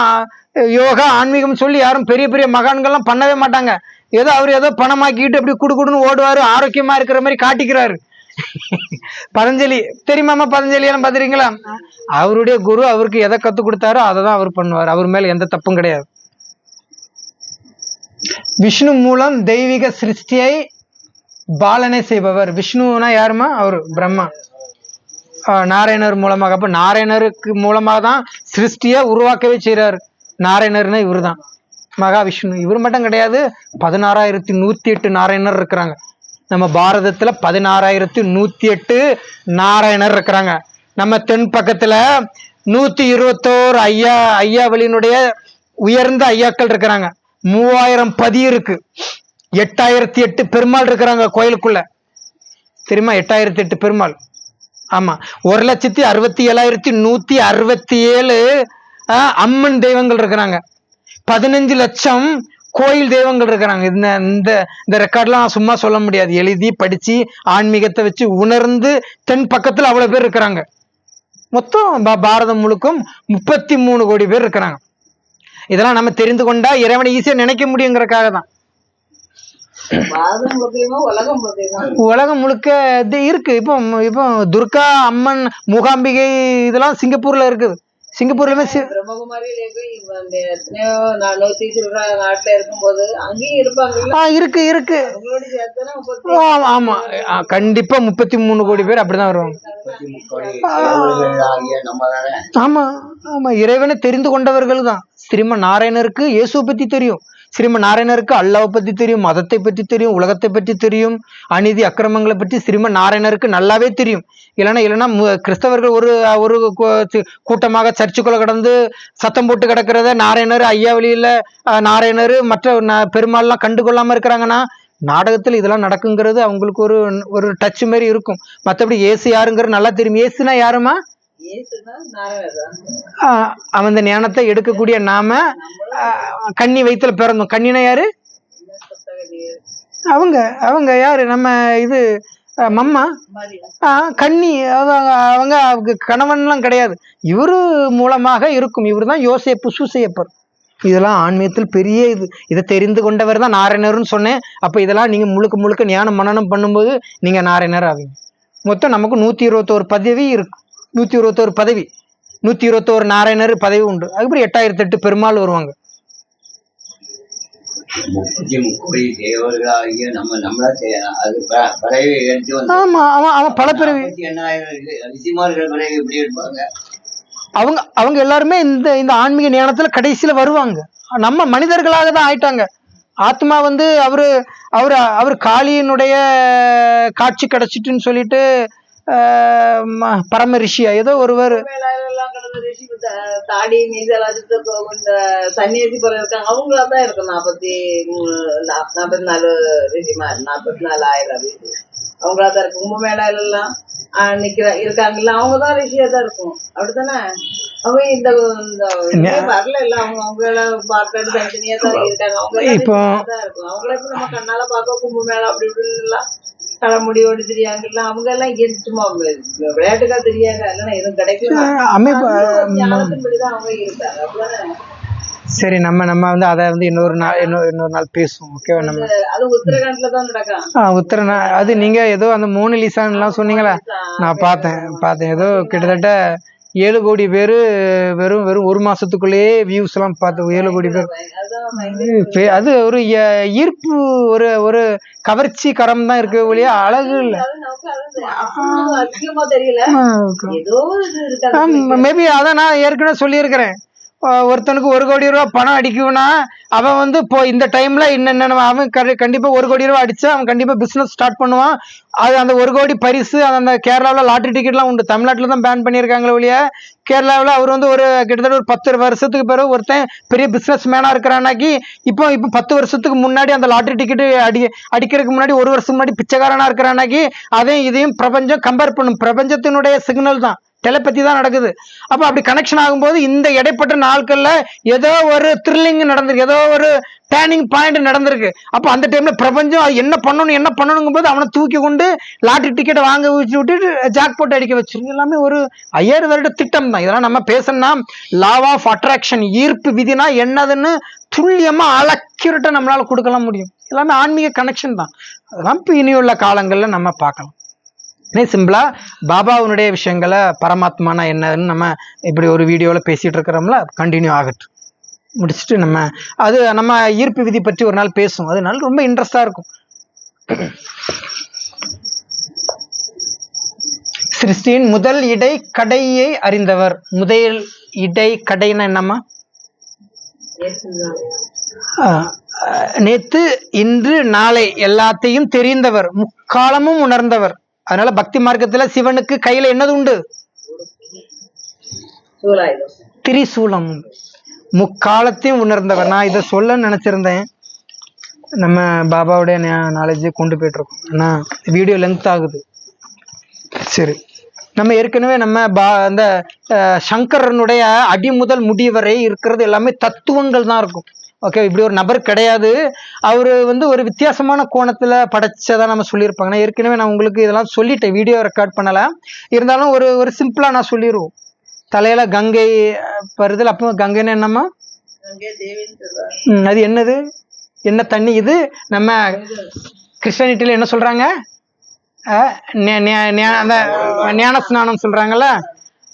யோகா ஆன்மீகம் சொல்லி யாரும் பெரிய பெரிய மகான்கள்லாம் பண்ணவே மாட்டாங்க. ஏதோ பணமாக்கிட்டு அப்படி குடுன்னு ஓடுவாரு. ஆரோக்கியமா இருக்கிற மாதிரி காட்டிக்கிறாரு. பதஞ்சலி தெரியுமாமா? பதஞ்சலி எல்லாம் பாத்துறீங்களா? அவருடைய குரு அவருக்கு எதை கத்து கொடுத்தாரோ அதை தான் அவர் பண்ணுவார். அவர் மேல எந்த தப்பும் கிடையாது. விஷ்ணு மூலம் தெய்வீக சிருஷ்டியை பாலனை செய்பவர். விஷ்ணுனா யாருமா? அவர் பிரம்மா. நாராயணர் மூலமாக. அப்ப நாராயணருக்கு மூலமாக தான் சிருஷ்டியை உருவாக்கவே செய்யறாரு. நாராயணர்னா இவர் தான் மகாவிஷ்ணு. இவர் மட்டும் கிடையாது, 16,108 நாராயணர் இருக்கிறாங்க. நம்ம பாரதத்துல 16,108 நாராயணர் இருக்கிறாங்க. நம்ம தென் பக்கத்துல 121 ஐயாவளியினுடைய உயர்ந்த ஐயாக்கள் இருக்கிறாங்க. 3000 பதி இருக்கு. 8008 பெருமாள் இருக்கிறாங்க கோயிலுக்குள்ள. தெரியுமா? 8008 பெருமாள். ஆமா. 1,67,167 அம்மன் தெய்வங்கள் இருக்கிறாங்க. 15 லட்சம் கோயில் தெய்வங்கள் இருக்கிறாங்க. இந்த ரெக்கார்ட்லாம் சும்மா சொல்ல முடியாது. எழுதி படிச்சு ஆன்மீகத்தை வச்சு உணர்ந்து தென் பக்கத்துல அவ்வளவு பேர் இருக்கிறாங்க. மொத்தம் பாரதம் முழுக்கும் 33 கோடி பேர் இருக்கிறாங்க. இதெல்லாம் நம்ம தெரிந்து கொண்டா இறைவனை ஈஸியா நினைக்க முடியுங்கிறதுக்காக தான். உலகம் முழுக்க இருக்கு. இப்போ துர்கா அம்மன் மூகாம்பிகை இதெல்லாம் சிங்கப்பூர்ல இருக்குது. சிங்கப்பூர்லயுமே இருக்கு. ஆமா கண்டிப்பா 33 கோடி பேர் அப்படிதான் வருவாங்க. ஆமா ஆமா இறைவனை தெரிந்து கொண்டவர்கள் தான். ஸ்ரீமன் நாராயணருக்கு இயேசுவை பத்தி தெரியும். ஸ்ரீமன் நாராயணருக்கு அல்லாவை பத்தி தெரியும், மதத்தை பற்றி தெரியும், உலகத்தை பற்றி தெரியும், அநீதி அக்கிரமங்களை பற்றி ஸ்ரீமன் நாராயணருக்கு நல்லாவே தெரியும். இல்லைன்னா கிறிஸ்தவர்கள் ஒரு கூட்டமாக சர்ச்சுக்குள்ள கடந்து சத்தம் போட்டு கிடக்கிறத நாராயணர் ஐயாவளியில நாராயணர் மற்ற பெருமாள்லாம் கண்டுகொள்ளாம இருக்கிறாங்கன்னா நாடகத்துல இதெல்லாம் நடக்குங்கிறது அவங்களுக்கு ஒரு டச் மாதிரி இருக்கும். மற்றபடி ஏசு யாருங்கிறது நல்லா தெரியும். ஏசுனா யாருமா? அவன் ஞானத்தை எடுக்கக்கூடிய நாம கன்னி வயித்துல பிறந்தோம். கன்னினா யாரு? அவங்க யாரு? நம்ம இது மம்மா கன்னி. அவங்க கணவன்லாம் கிடையாது. இவரு மூலமாக இருக்கும். இவரு தான் யோசேப்பு சூசையப்பர். இதெல்லாம் ஆன்மீகத்தில் பெரிய இதை தெரிந்து கொண்டவர் தான் நாராயணர்னு சொன்னேன். அப்ப இதெல்லாம் நீங்க முழுக்க ஞானம் மனனம் பண்ணும்போது நீங்க நாராயணர் ஆவீங்க. மொத்தம் நமக்கு 121 பதவி இருக்கு. 121 பதவி, 121 நாராயணர் பதவி உண்டு. அதுக்கப்புறம் 8008 பெருமாள் வருவாங்க. ஆமா அவன் பல பிறவி. அவங்க எல்லாருமே இந்த ஆன்மீக ஞானத்துல கடைசியில வருவாங்க. நம்ம மனிதர்களாக தான் ஆயிட்டாங்க. ஆத்மா வந்து அவரு அவரு அவர் காளியினுடைய காட்சி கிடைச்சிட்டுன்னு சொல்லிட்டு பரம ரிஷியா ஏதோ ஒருவர் தாடி நீச்சல் இந்த சன்னியாசி போல இருக்காங்க அவங்களா தான் இருக்கும் 44 ரிஷிமா 44,000 ரிஷி அவங்களா தான் இருக்கும். கும்பமேளால எல்லாம் இருக்காங்கல்ல அவங்கதான் ரிஷியா தான் இருக்கும் அப்படித்தானே. அவங்க இந்த வரல இல்ல அவங்க எல்லாம் பார்க்கறது தனித்தனியா தான் இருக்காங்க. அவங்க இருக்கும் அவங்களுக்கு நம்ம கண்ணால பார்க்க கும்பமேளா அப்படி இப்படின்னு எல்லாம் தலைமுடி ஓடி தெரியாங்கல்ல அவங்க எல்லாம் இங்க சும்மா விளையாட்டுக்கா தெரியாங்க இல்லைன்னா எதுவும் கிடைக்கல ஞானத்தின்படிதான் அவங்க இருக்காங்க அப்படிதானே. சரி நம்ம வந்து அதை வந்து இன்னொரு நாள் பேசுவோம் ஓகேவா. நம்ம அது உத்தரகாண்ட்ல தான் நடக்கும். அது நீங்க ஏதோ அந்த மோனலிசான் எல்லாம் சொன்னீங்களா, நான் பார்த்தேன் ஏதோ கிட்டத்தட்ட 7 கோடி பேரு வெறும் 1 மாசத்துக்குள்ளேயே வியூஸ் எல்லாம் பார்த்து 7 கோடி பேர். அது ஒரு ஈர்ப்பு ஒரு ஒரு கவர்ச்சி கரம் தான் இருக்கு ஒழிய அழகு இல்ல. மேபி அதான் நான் ஏற்கனவே சொல்லியிருக்கிறேன். ஒருத்தனுக்கு 1 கோடி ரூபா பணம் அடிக்கும்னா அவன் வந்து இப்போ இந்த டைம்ல என்னென்ன அவன் கண்டிப்பா 1 கோடி ரூபா அடிச்சு அவன் கண்டிப்பா பிசினஸ் ஸ்டார்ட் பண்ணுவான். அது அந்த 1 கோடி பரிசு அந்த கேரளாவில் லாட்டரி டிக்கெட்லாம் உண்டு. தமிழ்நாட்டில் தான் பேன் பண்ணியிருக்காங்களே ஒழிய கேரளாவில் அவர் வந்து ஒரு கிட்டத்தட்ட ஒரு 10 வருஷத்துக்கு பிறகு ஒருத்தன் பெரிய பிசினஸ் மேனா இருக்கிறானாக்கி இப்போ 10 வருஷத்துக்கு முன்னாடி அந்த லாட்டரி டிக்கெட் அடிக்கிறதுக்கு முன்னாடி 1 வருஷம் முன்னாடி பிச்சைக்காரனா இருக்கிறானாக்கி அதையும் இதையும் பிரபஞ்சம் கம்பேர் பண்ணும். பிரபஞ்சத்தினுடைய சிக்னல் தான் டெலிபதி தான் நடக்குது. அப்ப அப்படி கனெக்ஷன் ஆகும்போது இந்த இடைப்பட்ட நாட்கள்ல ஏதோ ஒரு த்ரில்லிங் நடந்திருக்கு, ஏதோ ஒரு டேர்னிங் பாயிண்ட் நடந்திருக்கு. அப்ப அந்த டைம்ல பிரபஞ்சம் என்ன பண்ணணுங்கும் போது அவனை தூக்கி கொண்டு லாட்டரி டிக்கெட்டை வாங்க வச்சு விட்டு ஜாக் போட்டு அடிக்க வச்சிருக்கு. எல்லாமே ஒரு 5000 வருட திட்டம் தான். இதெல்லாம் நம்ம பேசணும்னா லா ஆஃப் அட்ராக்ஷன் ஈர்ப்பு விதினா என்னதுன்னு துல்லியமா அலக்யூரேட்டா நம்மளால கொடுக்கலாம் முடியும். எல்லாமே ஆன்மீக கனெக்ஷன் தான். அதெல்லாம் இப்போ இனியுள்ள காலங்கள்ல நம்ம பார்க்கலாம். சிம்பிளா பாபாவுடைய விஷயங்களை பரமாத்மானா என்னன்னு நம்ம இப்படி ஒரு வீடியோல பேசிட்டு இருக்கிறோம்ல, கண்டினியூ ஆகட்டும். முடிச்சுட்டு நம்ம ஈர்ப்பு விதி பற்றி ஒரு நாள் பேசுவோம். அதனால ரொம்ப இன்ட்ரெஸ்டா இருக்கும். சிருஷ்டியின் முதல் இடை கடையை அறிந்தவர். முதல் இடை கடைன்னா என்னம்மா? நேத்து இன்று நாளை எல்லாத்தையும் தெரிந்தவர், முக்காலமும் உணர்ந்தவர். அதனால பக்தி மார்க்கத்துல சிவனுக்கு கையில என்னது உண்டு? திரிசூலம். முக்காலத்தையும் உணர்ந்தவர். நான் இதை சொல்ல நினைச்சிருந்தேன். நம்ம பாபாவுடைய நாலேஜ் கொண்டு போயிட்டு இருக்கோம். ஆனா வீடியோ லென்த் ஆகுது. சரி, நம்ம ஏற்கனவே அந்த சங்கரனுடைய அடி முதல் முடி வரை இருக்கிறது எல்லாமே தத்துவங்கள் தான் இருக்கும். ஓகே, இப்படி ஒரு நபர் கிடையாது. அவரு வந்து ஒரு வித்தியாசமான கோணத்துல படைச்சதான் நம்ம சொல்லியிருப்பாங்க. ஏற்கனவே நான் உங்களுக்கு இதெல்லாம் சொல்லிட்டேன், வீடியோ ரெக்கார்ட் பண்ணல. இருந்தாலும் ஒரு சிம்பிளா நான் சொல்லிடுவோம். தலையில கங்கை வருதல். அப்போ கங்கைன்னு என்னம்மா? அது என்னது? என்ன தண்ணி இது? நம்ம கிறிஸ்டியானிட்டியில என்ன சொல்றாங்க? அந்த ஞான ஸ்நானம் சொல்றாங்கல்ல.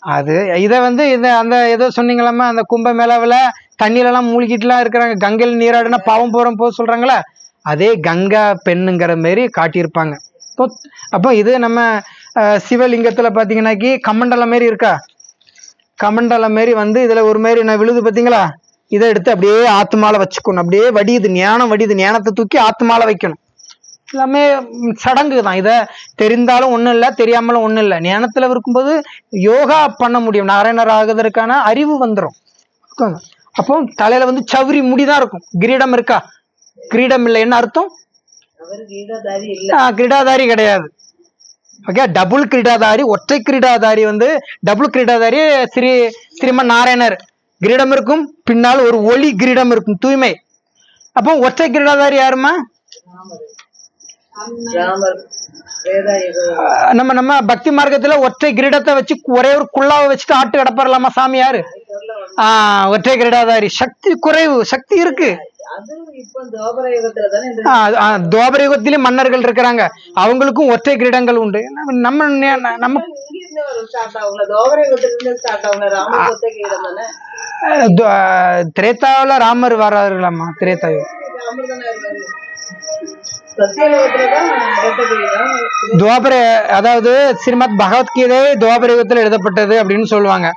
அது இதை வந்து அந்த ஏதோ சொன்னீங்களாமா, அந்த கும்ப மேளாவில் தண்ணீர் எல்லாம் மூழ்கிட்டுலாம் இருக்கிறாங்க. கங்கையில் நீராடுனா பாவம் போக சொல்றாங்களா, அதே கங்கா பெண்ணுங்கிற மாரி காட்டியிருப்பாங்க. அப்போ இது நம்ம சிவலிங்கத்துல பாத்தீங்கன்னாக்கி கமண்டலம் மாரி இருக்கா, கமண்டலம் மாரி வந்து இதுல ஒரு மாரி நான் விழுது பாத்தீங்களா, இதை எடுத்து அப்படியே ஆத்மால வச்சுக்கணும். அப்படியே வடியுது ஞானம், ஞானத்தை தூக்கி ஆத்மால வைக்கணும். எல்லாமே சடங்கு தான். இதை தெரிந்தாலும் ஒண்ணும் இல்லை, தெரியாமலும் ஒண்ணும் இல்லை. ஞானத்துல இருக்கும்போது யோகா பண்ண முடியும். நாராயணர் ஆகுவதற்கான அறிவு வந்துடும். அப்போ தலையில வந்து சவுரி முடிதான் இருக்கும். கிரீடம் இருக்கா? கிரீடம் இல்லை. என்ன அர்த்தம்? கிரீடாதாரி கிடையாது. ஓகே, டபுள் கிரீடாதாரி. ஒற்றை கிரீடாதாரி வந்து டபுள் கிரீடாதாரி ஸ்ரீமன் நாராயணர். கிரீடம் இருக்கும், பின்னால் ஒரு ஒளி கிரீடம் இருக்கும், தூய்மை. அப்போ ஒற்றை கிரீடாதாரி யாருமா? நம்ம பக்தி மார்க்கத்துல ஒற்றை கிரீடத்தை வச்சு ஒரே ஒரு குள்ளாவை வச்சுட்டு ஆட்டு கடப்பறலாமா சாமி? யாரு? ஒற்றை கிரீடாதாரி. சக்தி குறைவு, சக்தி இருக்கு. துவாபர யுகத்திலே மன்னர்கள் இருக்கிறாங்க, அவங்களுக்கும் ஒற்றை கிரீடங்கள் உண்டு. நம்ம திரேதாவில ராமர் வராருலாமா? திரேதாயுகம் துவாபர, அதாவது ஸ்ரீமத் பகவத்கீதை துவாபர யுகத்தில் எழுதப்பட்டது அப்படின்னு சொல்லுவாங்க.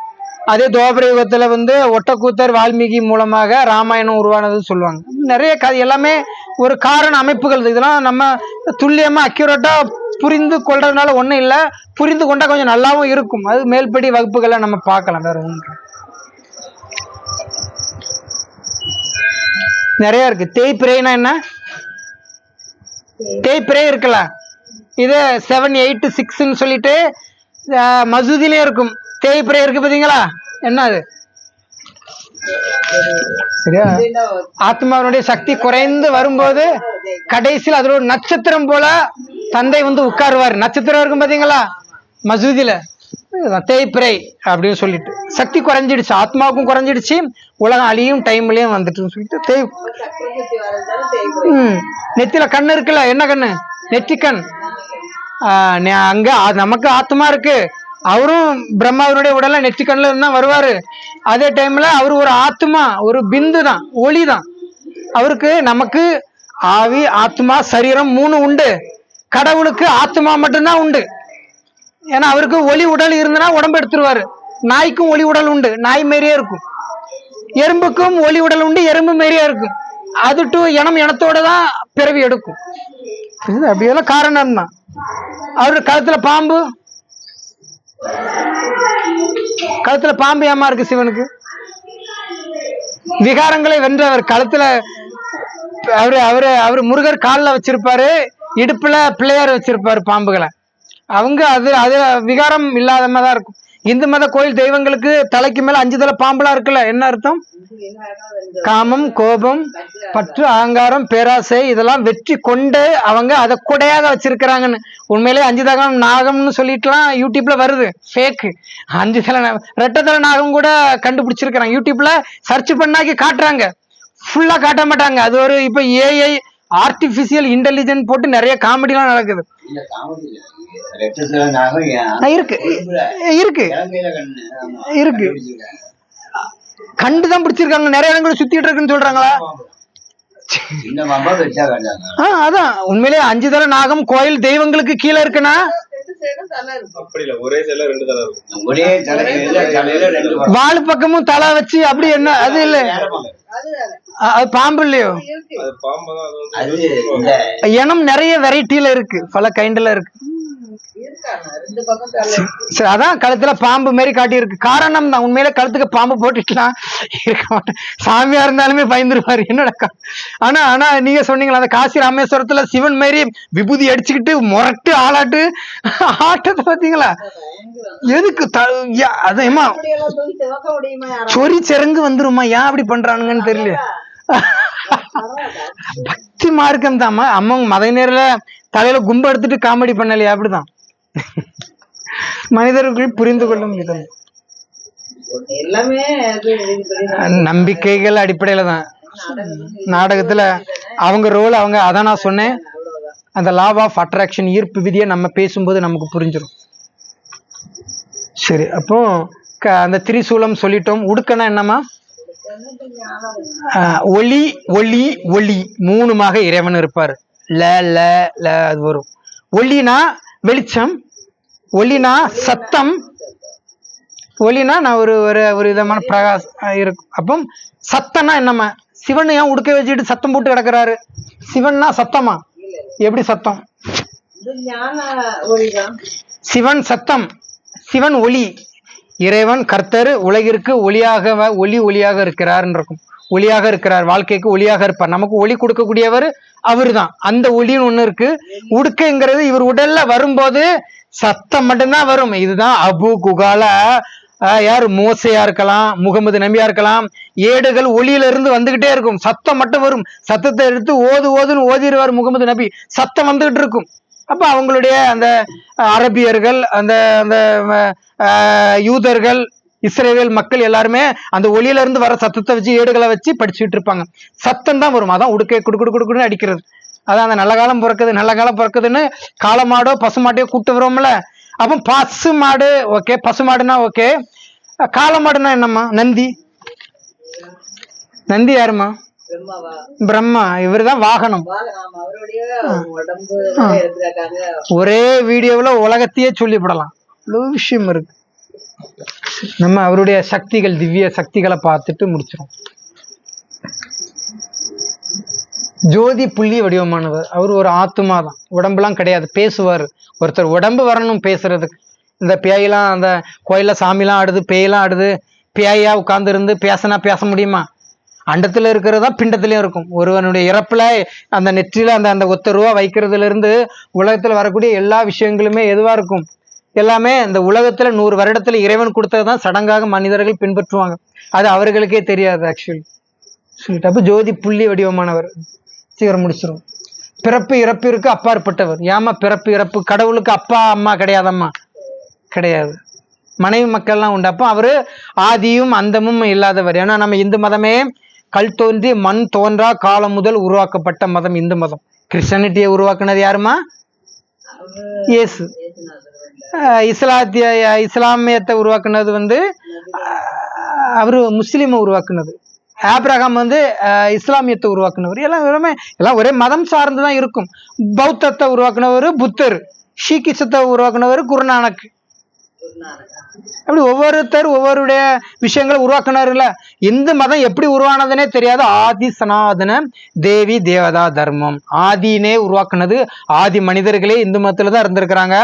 அதே துவாபர யுகத்துல வந்து ஒட்டக்கூத்தர் வால்மீகி மூலமாக ராமாயணம் உருவானது சொல்லுவாங்க. நிறைய கதை எல்லாமே ஒரு காரண அமைப்புகள். இதெல்லாம் நம்ம துல்லியமா அக்யூரேட்டா புரிந்து கொள்றதுனால ஒண்ணும் இல்லை, புரிந்து கொண்டா கொஞ்சம் நல்லாவும் இருக்கும். அது மேல்படி வகுப்புகளை நம்ம பார்க்கலாம். வேற ஒன்று நிறைய இருக்கு. தேய்பிரைனா என்ன? தேய்பிரை இருக்குல்ல, இது 7, 8, 6 சொல்லிட்டு மசூதியிலே இருக்கும். தேய்பிரை இருக்கு பாத்தீங்களா, என்ன அது? சரியா? ஆத்மாவுடைய சக்தி குறைந்து வரும்போது கடைசியில் அதுல ஒரு நட்சத்திரம் போல தந்தை வந்து உட்காருவார். நட்சத்திரம் இருக்கும் பாத்தீங்களா மசூதியில, தேய்பிரை அப்படின்னு சொல்லிட்டு சக்தி குறைஞ்சிடுச்சு, ஆத்மாவுக்கும் குறைஞ்சிடுச்சு, உலகம் அழியும் டைம்லயும் வந்துட்டு சொல்லிட்டு நெத்தில கண்ணு இருக்குல்ல, என்ன கண்ணு? நெற்றிக்கண். அங்க நமக்கு ஆத்மா இருக்கு, அவரும் பிரம்மாவனுடைய உடல்ல நெற்றிக்கண்ல இருந்தா வருவாரு. அதே டைம்ல அவரு ஒரு ஆத்மா, ஒரு பிந்து தான், ஒளி தான் அவருக்கு. நமக்கு ஆவி ஆத்மா சரீரம் 3 உண்டு, கடவுளுக்கு ஆத்மா மட்டும்தான் உண்டு. ஏன்னா அவருக்கு ஒளி உடல் இருந்தனா உடம்பு எடுத்துருவாரு. நாய்க்கும் ஒளி உடல் உண்டு, நாய் மாரியே இருக்கும். எறும்புக்கும் ஒளி உடல் உண்டு, எறும்பு மாரியே இருக்கும். அது இனத்தோட தான் பிறவி எடுக்கும். அப்படியெல்லாம் காரணம் தான். அவரு கழுத்துல பாம்பு, கழுத்துல பாம்பு ஏமா இருக்கு? சிவனுக்கு விகாரங்களை வென்றவர். கழுத்துல அவரு முருகர் காலில் வச்சிருப்பாரு, இடுப்புல பிள்ளையார் வச்சிருப்பாரு பாம்புகளை. அவங்க அது விகாரம் இல்லாதமாதான் இருக்கும். இந்து மத கோயில் தெய்வங்களுக்கு தலைக்கு மேல 5 தலை பாம்புலாம் இருக்குல்ல, என்ன அர்த்தம்? காமம், கோபம், பற்று, அகங்காரம், பேராசை இதெல்லாம் வெற்றி கொண்டு அவங்க அதை கொடையாக வச்சிருக்கிறாங்கன்னு. உண்மையிலே 5 தகம் நாகம்னு சொல்லிட்டுலாம் யூடியூப்ல வருது, ஃபேக்கு. 5 தலை ரெட்டத்தலை நாகம் கூட கண்டுபிடிச்சிருக்கிறாங்க. யூடியூப்ல சர்ச் பண்ணாக்கி காட்டுறாங்க, ஃபுல்லா காட்ட மாட்டாங்க. அது ஒரு இப்ப ஏஐ ஆர்டிபிஷியல் இன்டெலிஜென்ட் போட்டு நிறைய காமெடிலாம் நடக்குது. இருக்கு இருக்கு இருக்கு கண்டுதான் பிடிச்சிருக்காங்க. நிறைய இடங்களை சுத்திட்டு இருக்குன்னு சொல்றாங்களா? அதான் உண்மையிலேயே 5 தலை நாகம் கோயில் தெய்வங்களுக்கு கீழே இருக்குன்னா வாழு பக்கமும் தலை வச்சு அப்படி என்ன? அது இல்ல, அது பாம்பு இல்லையோ? இனம் நிறைய வெரைட்டில இருக்கு, பல கைண்ட்ல இருக்கு. அதான் கழுத்துல பாம்பு மாரி காட்டி இருக்கு. காரணம் தான், உண்மையில கழுத்துக்கு பாம்பு போட்டுக்கலாம் இருக்க மாட்டேன். சாமியா இருந்தாலுமே பயந்துருவாரு என்னடா. ஆனா நீங்க சொன்னீங்களா அந்த காசி ராமேஸ்வரத்துல சிவன் மாரி விபூதி அடிச்சுக்கிட்டு முரட்டு ஆளாட்டு ஆட்டத்தை பாத்தீங்களா? எதுக்கு அதேமா சொறி சிறங்கு வந்துருமா? ஏன் அப்படி பண்றானுங்கன்னு தெரியல. பக்தி மார்க்கம் தாமா. அம்மா மத நேரில தலையில கும்ப எடுத்துட்டு காமெடி பண்ணலையா? அப்படிதான் மனிதர்கள் புரிந்து கொள்ளும் விதம் நம்பிக்கைகள் அடிப்படையில தான். நாடகத்துல அவங்க ரோல் அவங்க அதான் நான் சொன்னேன். அந்த லா ஆஃப் அட்ராக்ஷன், ஈர்ப்பு விதியை நம்ம பேசும்போது நமக்கு புரிஞ்சிடும். சரி, அப்போ அந்த திரிசூலம் சொல்லிட்டோம். உடுக்கனா என்னமா? ஒளி ஒளி ஒளி 3மாக இறைவன் இருப்பாரு. ல ல ல அது வரும். ஒளினா வெளிச்சம், ஒளினா சத்தம், ஒளினா நான் ஒரு ஒரு விதமான பிரகாசம் இருக்கும். அப்போ சத்தம்னா என்னம்மா? சிவன் ஏன் உடுக்க வச்சுட்டு சத்தம் போட்டு கிடக்குறாரு? சிவன்னா சத்தமா? எப்படி சத்தம்? சிவன் சத்தம், சிவன் ஒளி. இறைவன் கர்த்தர் உலகிற்கு ஒளியாக ஒளியாக இருக்கிறார் இருக்கும். ஒளியாக இருக்கிறார், வாழ்க்கைக்கு ஒளியாக இருப்பார். நமக்கு ஒளி கொடுக்கக்கூடியவர் அவரு தான். அந்த ஒளின்னு ஒண்ணு இருக்கு. உடுக்கைங்கிறது இவர் உடல்ல வரும்போது சத்தம் மட்டும்தான் வரும். இதுதான் அபு குகால யார்? மோசையா இருக்கலாம், முகமது நபியா இருக்கலாம். ஏடுகள் ஒளியில இருந்து வந்துகிட்டே இருக்கும், சத்தம் மட்டும் வரும். சத்தத்தை எடுத்து ஓதுன்னு ஓதிடுவார் முகமது நபி, சத்தம் வந்துகிட்டு இருக்கும். அப்ப அவங்களுடைய அந்த அரபியர்கள், அந்த அந்த யூதர்கள், இஸ்ரேல் மக்கள் எல்லாருமே அந்த ஒளியில இருந்து வர சத்தத்தை வச்சு ஏடுகளை வச்சு படிச்சுட்டு இருப்பாங்க. சத்தம் தான் வரும். அதான் உடுக்கை குடுக்குன்னு அடிக்கிறது. அதான் அந்த நல்ல காலம் பிறக்குது நல்ல காலம் பிறக்குதுன்னு காளமாடோ பசுமாட்டையோ கூப்பிட்டு வரோம்ல. அப்போ பசு மாடு ஓகே, பசு மாடுனா ஓகே. காளமாடுனா என்னம்மா? நந்தி. நந்தி யாருமா? பிரம்மா. இவருதான் வாகனம். ஒரே வீடியோவில் உலகத்தையே சொல்லிவிடலாம், விஷயம் இருக்கு. நம்ம அவருடைய சக்திகள், திவ்ய சக்திகளை பார்த்துட்டு முடிச்சிடும். ஜோதி புள்ளி வடிவமானவர். அவர் ஒரு ஆத்மா தான், உடம்புலாம் கிடையாது. பேசுவார். ஒருத்தர் உடம்பு வரணும் பேசுறதுக்கு. இந்த பேயெல்லாம் அந்த கோயில்ல சாமிலாம் ஆடுது, பேயெல்லாம் ஆடுது, பேயா உட்கார்ந்து இருந்து பேசினா பேச முடியுமா? அண்டத்துல இருக்கிறதா பிண்டத்திலயும் இருக்கும். ஒருவனுடைய இறப்புல அந்த நெற்றில அந்த அந்த ஒத்த ரூபா வைக்கிறதுல இருந்து உலகத்துல வரக்கூடிய எல்லா விஷயங்களுமே எதுவா இருக்கும்? எல்லாமே இந்த உலகத்துல 100 வருடத்துல இறைவன் கொடுத்ததுதான் சடங்காக மனிதர்கள் பின்பற்றுவாங்க. அது அவர்களுக்கே தெரியாது ஆக்சுவலி சொல்லிட்டு. அப்ப ஜோதி புள்ளி வடிவமானவர். சீக்கிரம் முடிச்சிடும். பிறப்பு இறப்பிற்கு அப்பாற்பட்டவர். ஏமா பிறப்பு இறப்பு? கடவுளுக்கு அப்பா அம்மா கிடையாதம்மா? கிடையாது. மனைவி மக்கள்லாம் உண்டு. அப்போ அவரு ஆதியும் அந்தமும் இல்லாதவர். ஏன்னா நம்ம இந்து மதமே கல் தோன்றி மண் தோன்றா காலம் முதல் உருவாக்கப்பட்ட மதம் இந்து மதம். கிறிஸ்டியானிட்டியை உருவாக்குனது யாருமா? இயேசு. இஸ்லாமியத்தை உருவாக்குனது அவரு முஸ்லீமை உருவாக்குனது. ஆப்ரஹாம் இஸ்லாமியத்தை உருவாக்குனவர். எல்லாம் ஒரே மதம் சார்ந்துதான் இருக்கும். பௌத்தத்தை உருவாக்குனவர் புத்தர், சீக்கிசத்தை உருவாக்குனவர் குருநானக். அப்படி ஒவ்வொருத்தர் ஒவ்வொருடைய விஷயங்களை உருவாக்குனாருல்ல. இந்து மதம் எப்படி உருவானதுன்னே தெரியாது. ஆதி சனாதன தேவி தேவதா தர்மம் ஆதினே உருவாக்குனது. ஆதி மனிதர்களே இந்து மதத்துல தான் இருந்திருக்கிறாங்க.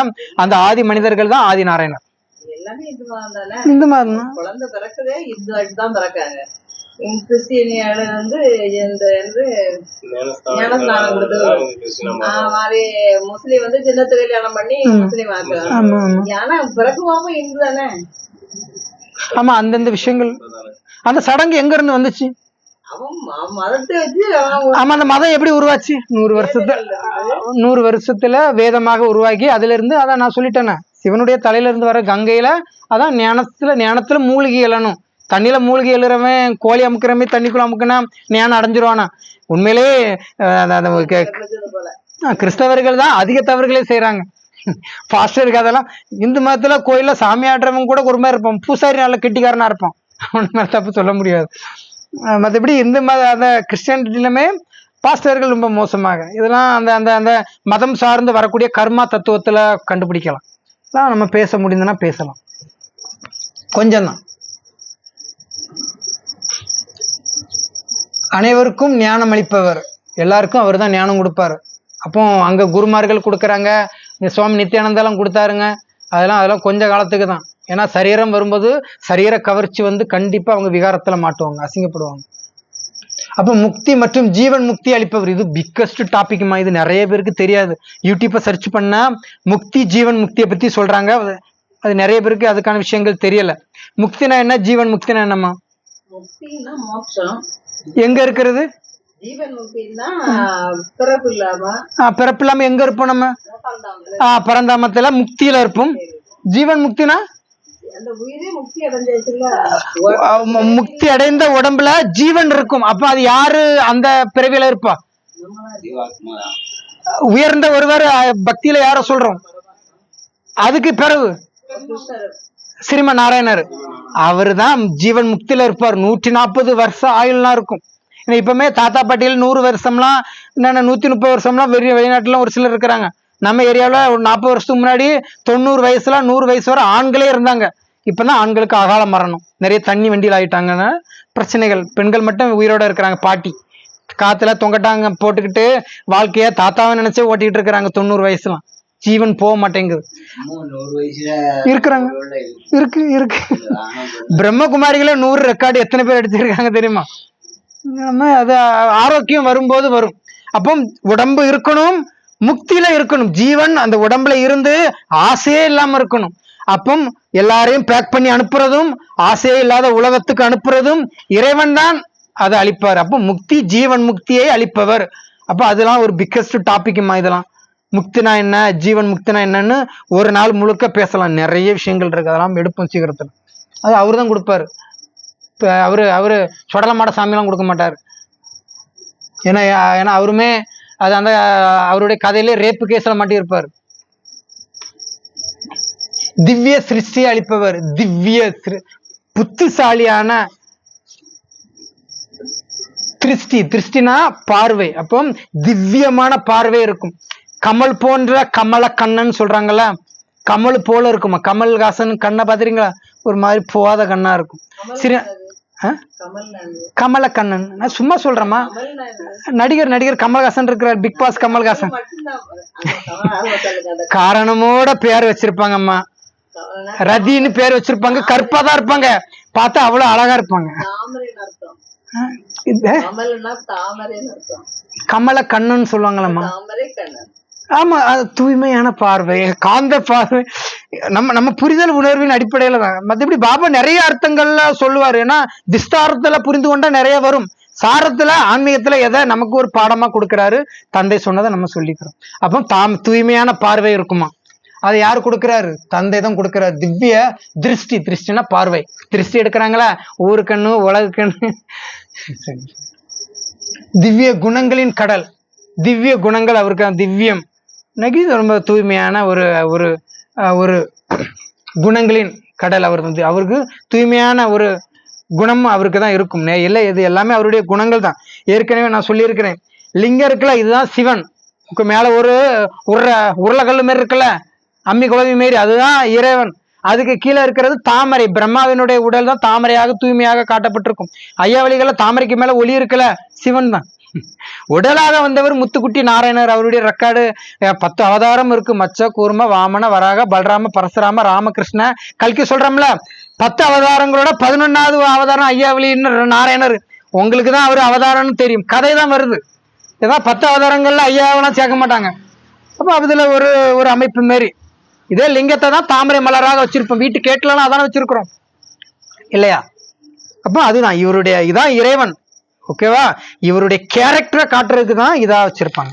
அந்த ஆதி மனிதர்கள் தான் ஆதி நாராயணர். இந்து மதம் குழந்தை பிறக்குதே இந்து தான் பிறக்காங்க. கிறிஸ்டியனியால ஞானஸ்நானம் கொடுத்தது மாதிரி முஸ்லீம் சின்னத்து கல்யாணம் பண்ணி முஸ்லீம் ஆக்குறாங்க. ஆனா பிறக்குவாம இந்து தானே. ஆமா, அந்தந்த விஷயங்கள் அந்த சடங்கு எங்க இருந்து வந்துச்சு? மதத்தை வச்சு. ஆமா, அந்த மதம் எப்படி உருவாச்சு? 100 வருஷத்துல வேதமாக உருவாக்கி அதுல இருந்து அதான் நான் சொல்லிட்டேனே, சிவனுடைய தலையில இருந்து வர கங்கையில அதான் ஞானத்துல மூழ்கி எழணும். தண்ணியில மூழ்கி எழுறவன் கோழி அமுக்கிறமே தண்ணிக்குள்ள அமுக்குனா ஞானம் அடைஞ்சிருவானா? உண்மையிலே கிறிஸ்தவர்கள் தான் அதிக தவறுகளே செய்யறாங்க. பாஸ்டருக்கு அதெல்லாம் இந்து மதத்துல கோயில்ல சாமி ஆடுறவங்க கூட ஒரு மாதிரி இருப்பான், பூசாரி நல்ல கெட்டிக்காரனா இருப்பான். அவன் மாதிரி தப்பு சொல்ல முடியாது. மற்றபடி இந்து அந்த கிறிஸ்டியானிட்டிலுமே பாஸ்டர்கள் ரொம்ப மோசமாக இதெல்லாம் அந்த அந்த அந்த மதம் சார்ந்து வரக்கூடிய கர்மா தத்துவத்துல கண்டுபிடிக்கலாம். நம்ம பேச முடியுதுன்னா பேசலாம். கொஞ்சம் தான். அனைவருக்கும் ஞானம் அளிப்பவர். எல்லாருக்கும் அவர் தான் ஞானம் கொடுப்பாரு. அப்போ அங்க குருமார்கள் கொடுக்குறாங்க. இந்த சுவாமி நித்யானந்தாலாம் கொடுத்தாருங்க. அதெல்லாம் கொஞ்ச காலத்துக்கு தான். ஏன்னா சரீரம் வரும்போது சரீர கவர்ச்சி கண்டிப்பா அவங்க விகாரத்துல மாட்டுவாங்க, அசிங்கப்படுவாங்க. அப்ப முக்தி மற்றும் ஜீவன் முக்தி அளிப்பவர். இது பிக்கஸ்ட் டாபிக்மா. இது நிறைய பேருக்கு தெரியாது. யூடியூப்பை சர்ச் பண்ணா முக்தி ஜீவன் முக்தியை பத்தி சொல்றாங்க. அது நிறைய பேருக்கு அதுக்கான விஷயங்கள் தெரியல. முக்தினா என்ன, ஜீவன் முக்தினா என்னம்மா? முக்தினா மோட்சம். எங்க இருக்கிறது? ஜீவன் முக்தினா பிறப்பு இல்லாம எங்க இருப்போம் நம்ம? பரந்தாமத்துல முக்தியில இருப்போம். ஜீவன் முக்தினா முக்தி அடைந்த உடம்புல ஜீவன் இருக்கும். அப்ப அது யாரு அந்த பிறவியில இருப்பா? உயர்ந்த ஒருவர் பக்தியில யார சொல்றோம்? அதுக்கு பிறகு ஸ்ரீமன் நாராயணர். அவரு தான் ஜீவன் முக்தியில இருப்பார். 140 வருஷம் ஆயுள்லாம் இருக்கும். இப்பவுமே தாத்தா பாட்டியில் 100 வருஷம்லாம் 130 வருஷம்லாம் வெளிநாட்டுல ஒரு சிலர் இருக்கிறாங்க. நம்ம ஏரியாவில ஒரு 40 வருஷத்துக்கு முன்னாடி 90 வயசுல 100 வயசு வரை ஆண்களே இருந்தாங்க. இப்பதான் ஆண்களுக்கு அகால மரணம். நிறைய தண்ணி வண்டியில் ஆயிட்டாங்கன்னா பிரச்சனைகள். பெண்கள் மட்டும் உயிரோட இருக்கிறாங்க. பாட்டி காத்துல தொங்கட்டாங்க போட்டுக்கிட்டு வாழ்க்கைய தாத்தாவை நினைச்சே ஓட்டிக்கிட்டு இருக்கிறாங்க. 90 வயசுலாம் ஜீவன் போக மாட்டேங்குது. இருக்கிறாங்க. இருக்கு. பிரம்மகுமாரிகள 100 ரெக்கார்டு எத்தனை பேர் எடுத்திருக்காங்க தெரியுமா? நம்ம அது ஆரோக்கியம் வரும்போது வரும். அப்போ உடம்பு இருக்கணும், முக்தியில இருக்கணும். ஜீவன் அந்த உடம்புல இருந்து ஆசையே இல்லாம இருக்கணும். அப்போ எல்லாரையும் பேக் பண்ணி அனுப்புறதும், ஆசையே இல்லாத உலகத்துக்கு அனுப்புறதும் இறைவன் தான் அதை அளிப்பார். அப்போ முக்தி ஜீவன் முக்தியை அளிப்பவர். அப்ப அதெல்லாம் ஒரு பிக்கஸ்ட் டாபிக்மா. இதெல்லாம் முக்தினா என்ன, ஜீவன் முக்தினா என்னன்னு ஒரு நாள் முழுக்க பேசலாம். நிறைய விஷயங்கள் இருக்கு. அதெல்லாம் எடுப்போம் சீக்கிரத்துல. அது அவரு தான் கொடுப்பாரு. இப்ப அவரு சொடலமாட சாமியெல்லாம் கொடுக்க மாட்டாரு. ஏன்னா அவருமே அது அந்த அவருடைய கதையிலே ரேப்பு கேஸ்ல மாட்டி இருப்பார். திவ்ய சிருஷ்டியை அளிப்பவர். திவ்ய புத்திசாலியான திருஷ்டினா பார்வை. அப்போ திவ்யமான பார்வை இருக்கும். கமல் போன்ற கமல கண்ணன் சொல்றாங்கல்ல, கமல் போல இருக்குமா? கமல்ஹாசன் கண்ணை பாத்துறீங்களா? ஒரு மாதிரி போகாத கண்ணா இருக்கும். சிறு கமலக்கண்ணன் நான் சும்மா சொல்றேம்மா. நடிகர் கமல்ஹாசன் இருக்கிறார், பிக் பாஸ் கமல்ஹாசன். காரணமோட பேர் வச்சிருப்பாங்கம்மா, ரதின்னு பேர் வச்சிருப்பாங்க. கருப்பாதான் இருப்பாங்க, பார்த்தா அவ்வளவு அழகா இருப்பாங்க. கமலக்கண்ணன் சொல்லுவாங்களம்மா. ஆமா, அது தூய்மையான பார்வை, காந்த பார்வை. நம்ம புரிதல் உணர்வின் அடிப்படையில தான். மற்றபடி பாபா நிறைய அர்த்தங்கள்ல சொல்லுவாரு. ஏன்னா விஸ்தாரத்துல புரிந்து கொண்டா நிறைய வரும். சாரத்துல ஆன்மீகத்துல எதை நமக்கு ஒரு பாடமா கொடுக்கிறாரு, தந்தை சொன்னதை நம்ம சொல்லிக்கிறோம். அப்போ தூய்மையான பார்வை இருக்குமா, அதை யாரு கொடுக்கிறாரு? தந்தை தான் கொடுக்கிறாரு. திவ்ய திருஷ்டி, திருஷ்டினா பார்வை. திருஷ்டி எடுக்கிறாங்களா, ஊரு கண்ணு உலக கண்ணு. திவ்ய குணங்களின் கடல், திவ்ய குணங்கள் அவருக்கு. திவ்யம் ரொம்ப தூய்மையான ஒரு ஒரு ஒரு குணங்களின் கடல் அவர். அவருக்கு தூய்மையான ஒரு குணம் அவருக்கு தான் இருக்கும். இல்லை, இது எல்லாமே அவருடைய குணங்கள் தான். ஏற்கனவே நான் சொல்லியிருக்கிறேன், லிங்கம் இருக்குல்ல, இதுதான் சிவன். மேல ஒரு உருளைக்கல் மாரி இருக்குல்ல, அம்மி குழவி மாரி, அதுதான் இறைவன். அதுக்கு கீழே இருக்கிறது தாமரை. பிரம்மாவினுடைய உடல் தான் தாமரையாக தூய்மையாக காட்டப்பட்டிருக்கும். ஐயாவளிகள தாமரைக்கு மேல ஒளி இருக்குல்ல, சிவன் தான். உடலாக வந்தவர் முத்துக்குட்டி நாராயணர். அவருடைய ரெக்கார்டு 10 அவதாரம் இருக்கு. மச்ச, கூர்ம, வாமன, வராக, பலராம, பரசுராம, ராமகிருஷ்ண, கல்கி சொல்றோம்ல. 10 அவதாரங்களோட 11வது அவதாரம் ஐயாவளின்னு நாராயணர். உங்களுக்கு தான் அவரு அவதாரம்னு தெரியும், கதை தான் வருது. ஏதாவது 10 அவதாரங்கள்ல ஐயாவெல்லாம் சேர்க்க மாட்டாங்க. அப்போ அதுல ஒரு அமைப்பு மாரி. இதே லிங்கத்தை தான் தாமரை மலராக வச்சிருப்போம். வீட்டு கேட்கலாம் அதான வச்சிருக்கிறோம் இல்லையா? அப்போ அதுதான் இவருடைய, இதான் இறைவன். ஓகேவா? இவருடைய கேரக்டரை காட்டுறதுக்கு தான் இதா வச்சிருப்பாங்க.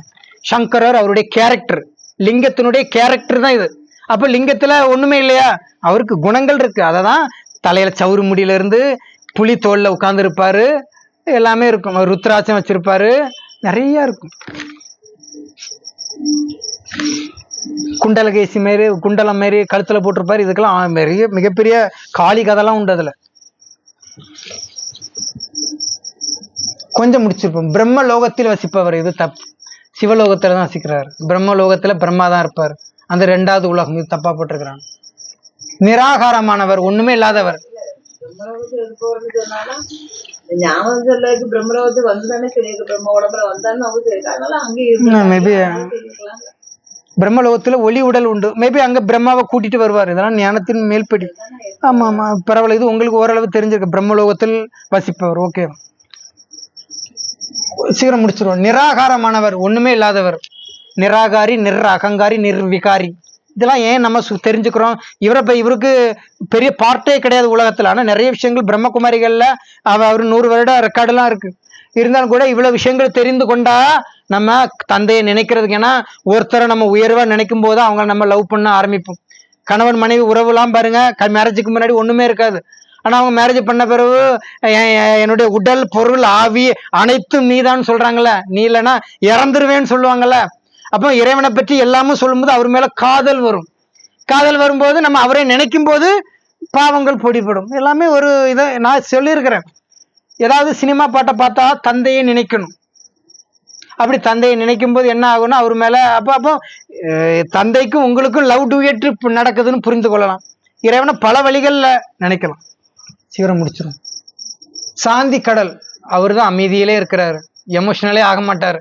சங்கரர் அவருடைய கேரக்டர், லிங்கத்தினுடைய கேரக்டர் தான் இது. அப்ப லிங்கத்துல ஒண்ணுமே இல்லையா, அவருக்கு குணங்கள் இருக்கு. அததான் தலையில சவுறு முடியில இருந்து புலி தோல்ல உட்கார்ந்து இருப்பாரு, எல்லாமே இருக்கும். ருத்ராட்சம் வச்சிருப்பாரு, நிறைய இருக்கும். குண்டலகேசி மாரி, குண்டலம் மாரி கழுத்துல போட்டிருப்பாரு. இதுக்கெல்லாம் மிகப்பெரிய காளி கதைலாம் உண்டு. அதுல கொஞ்சம் முடிச்சிருப்போம். பிரம்ம லோகத்தில் வசிப்பவர், இது தப்பு. சிவலோகத்துல தான் வசிக்கிறாரு. பிரம்ம லோகத்துல பிரம்மா தான் இருப்பாரு. அந்த 2வது உலகம், இது தப்பா போட்டிருக்கிறாங்க. நிராகாரமானவர், ஒண்ணுமே இல்லாதவர். பிரம்மலோகத்துல ஒளி உடல் உண்டு. மேபி அங்க பிரம்மாவை கூட்டிட்டு வருவார். இதெல்லாம் ஞானத்தின் மேல்படி. ஆமா ஆமா, பரவாயில்ல. இது உங்களுக்கு ஓரளவு தெரிஞ்சிருக்கு. பிரம்மலோகத்தில் வசிப்பவர். ஓகே, சீக்கிரம் முடிச்சிருவோம். நிராகாரமானவர், ஒண்ணுமே இல்லாதவர். நிராகாரி, அகங்காரி, நிர்விகாரி. இதெல்லாம் ஏன் நம்ம தெரிஞ்சுக்கிறோம்? இவருக்கு பெரிய பார்ட்டே கிடையாது உலகத்துல. ஆனா நிறைய விஷயங்கள் பிரம்மகுமாரிகள்ல அவர் 100 வருட ரெக்கார்டெல்லாம் இருக்கு. இருந்தாலும் கூட இவ்வளவு விஷயங்கள் தெரிந்து கொண்டா நம்ம தந்தையை நினைக்கிறதுக்கு. ஏன்னா ஒருத்தரை நம்ம உயர்வா நினைக்கும் போது அவங்க நம்ம லவ் பண்ண ஆரம்பிப்போம். கணவன் மனைவி உறவுலாம் பாருங்க, மேரேஜுக்கு முன்னாடி ஒண்ணுமே இருக்காது. ஆனா அவங்க மேரேஜ் பண்ண பிறகு என்னுடைய உடல், பொருள், ஆவி அனைத்தும் நீதான் சொல்றாங்கல்ல. நீ இல்லைன்னா இறந்துருவேன்னு சொல்லுவாங்கல்ல. அப்போ இறைவனை பற்றி எல்லாமும் சொல்லும்போது அவர் மேல காதல் வரும். காதல் வரும்போது நம்ம அவரை நினைக்கும் போது பாவங்கள் பொடிப்படும். எல்லாமே ஒரு இதை நான் சொல்லியிருக்கிறேன். ஏதாவது சினிமா பாட்டை பார்த்தா தந்தையை நினைக்கணும். அப்படி தந்தையை நினைக்கும் போது என்ன ஆகும்னா அவர் மேல அப்போ தந்தைக்கும் உங்களுக்கும் லவ் டூயட் நடக்குதுன்னு புரிந்து கொள்ளலாம். இறைவனை பல வழிகள்ல நினைக்கலாம். சீக்கிரம் முடிச்சிடும். சாந்தி கடல், அவரு தான் அமைதியிலே இருக்கிறாரு. எமோஷனலே ஆக மாட்டாரு.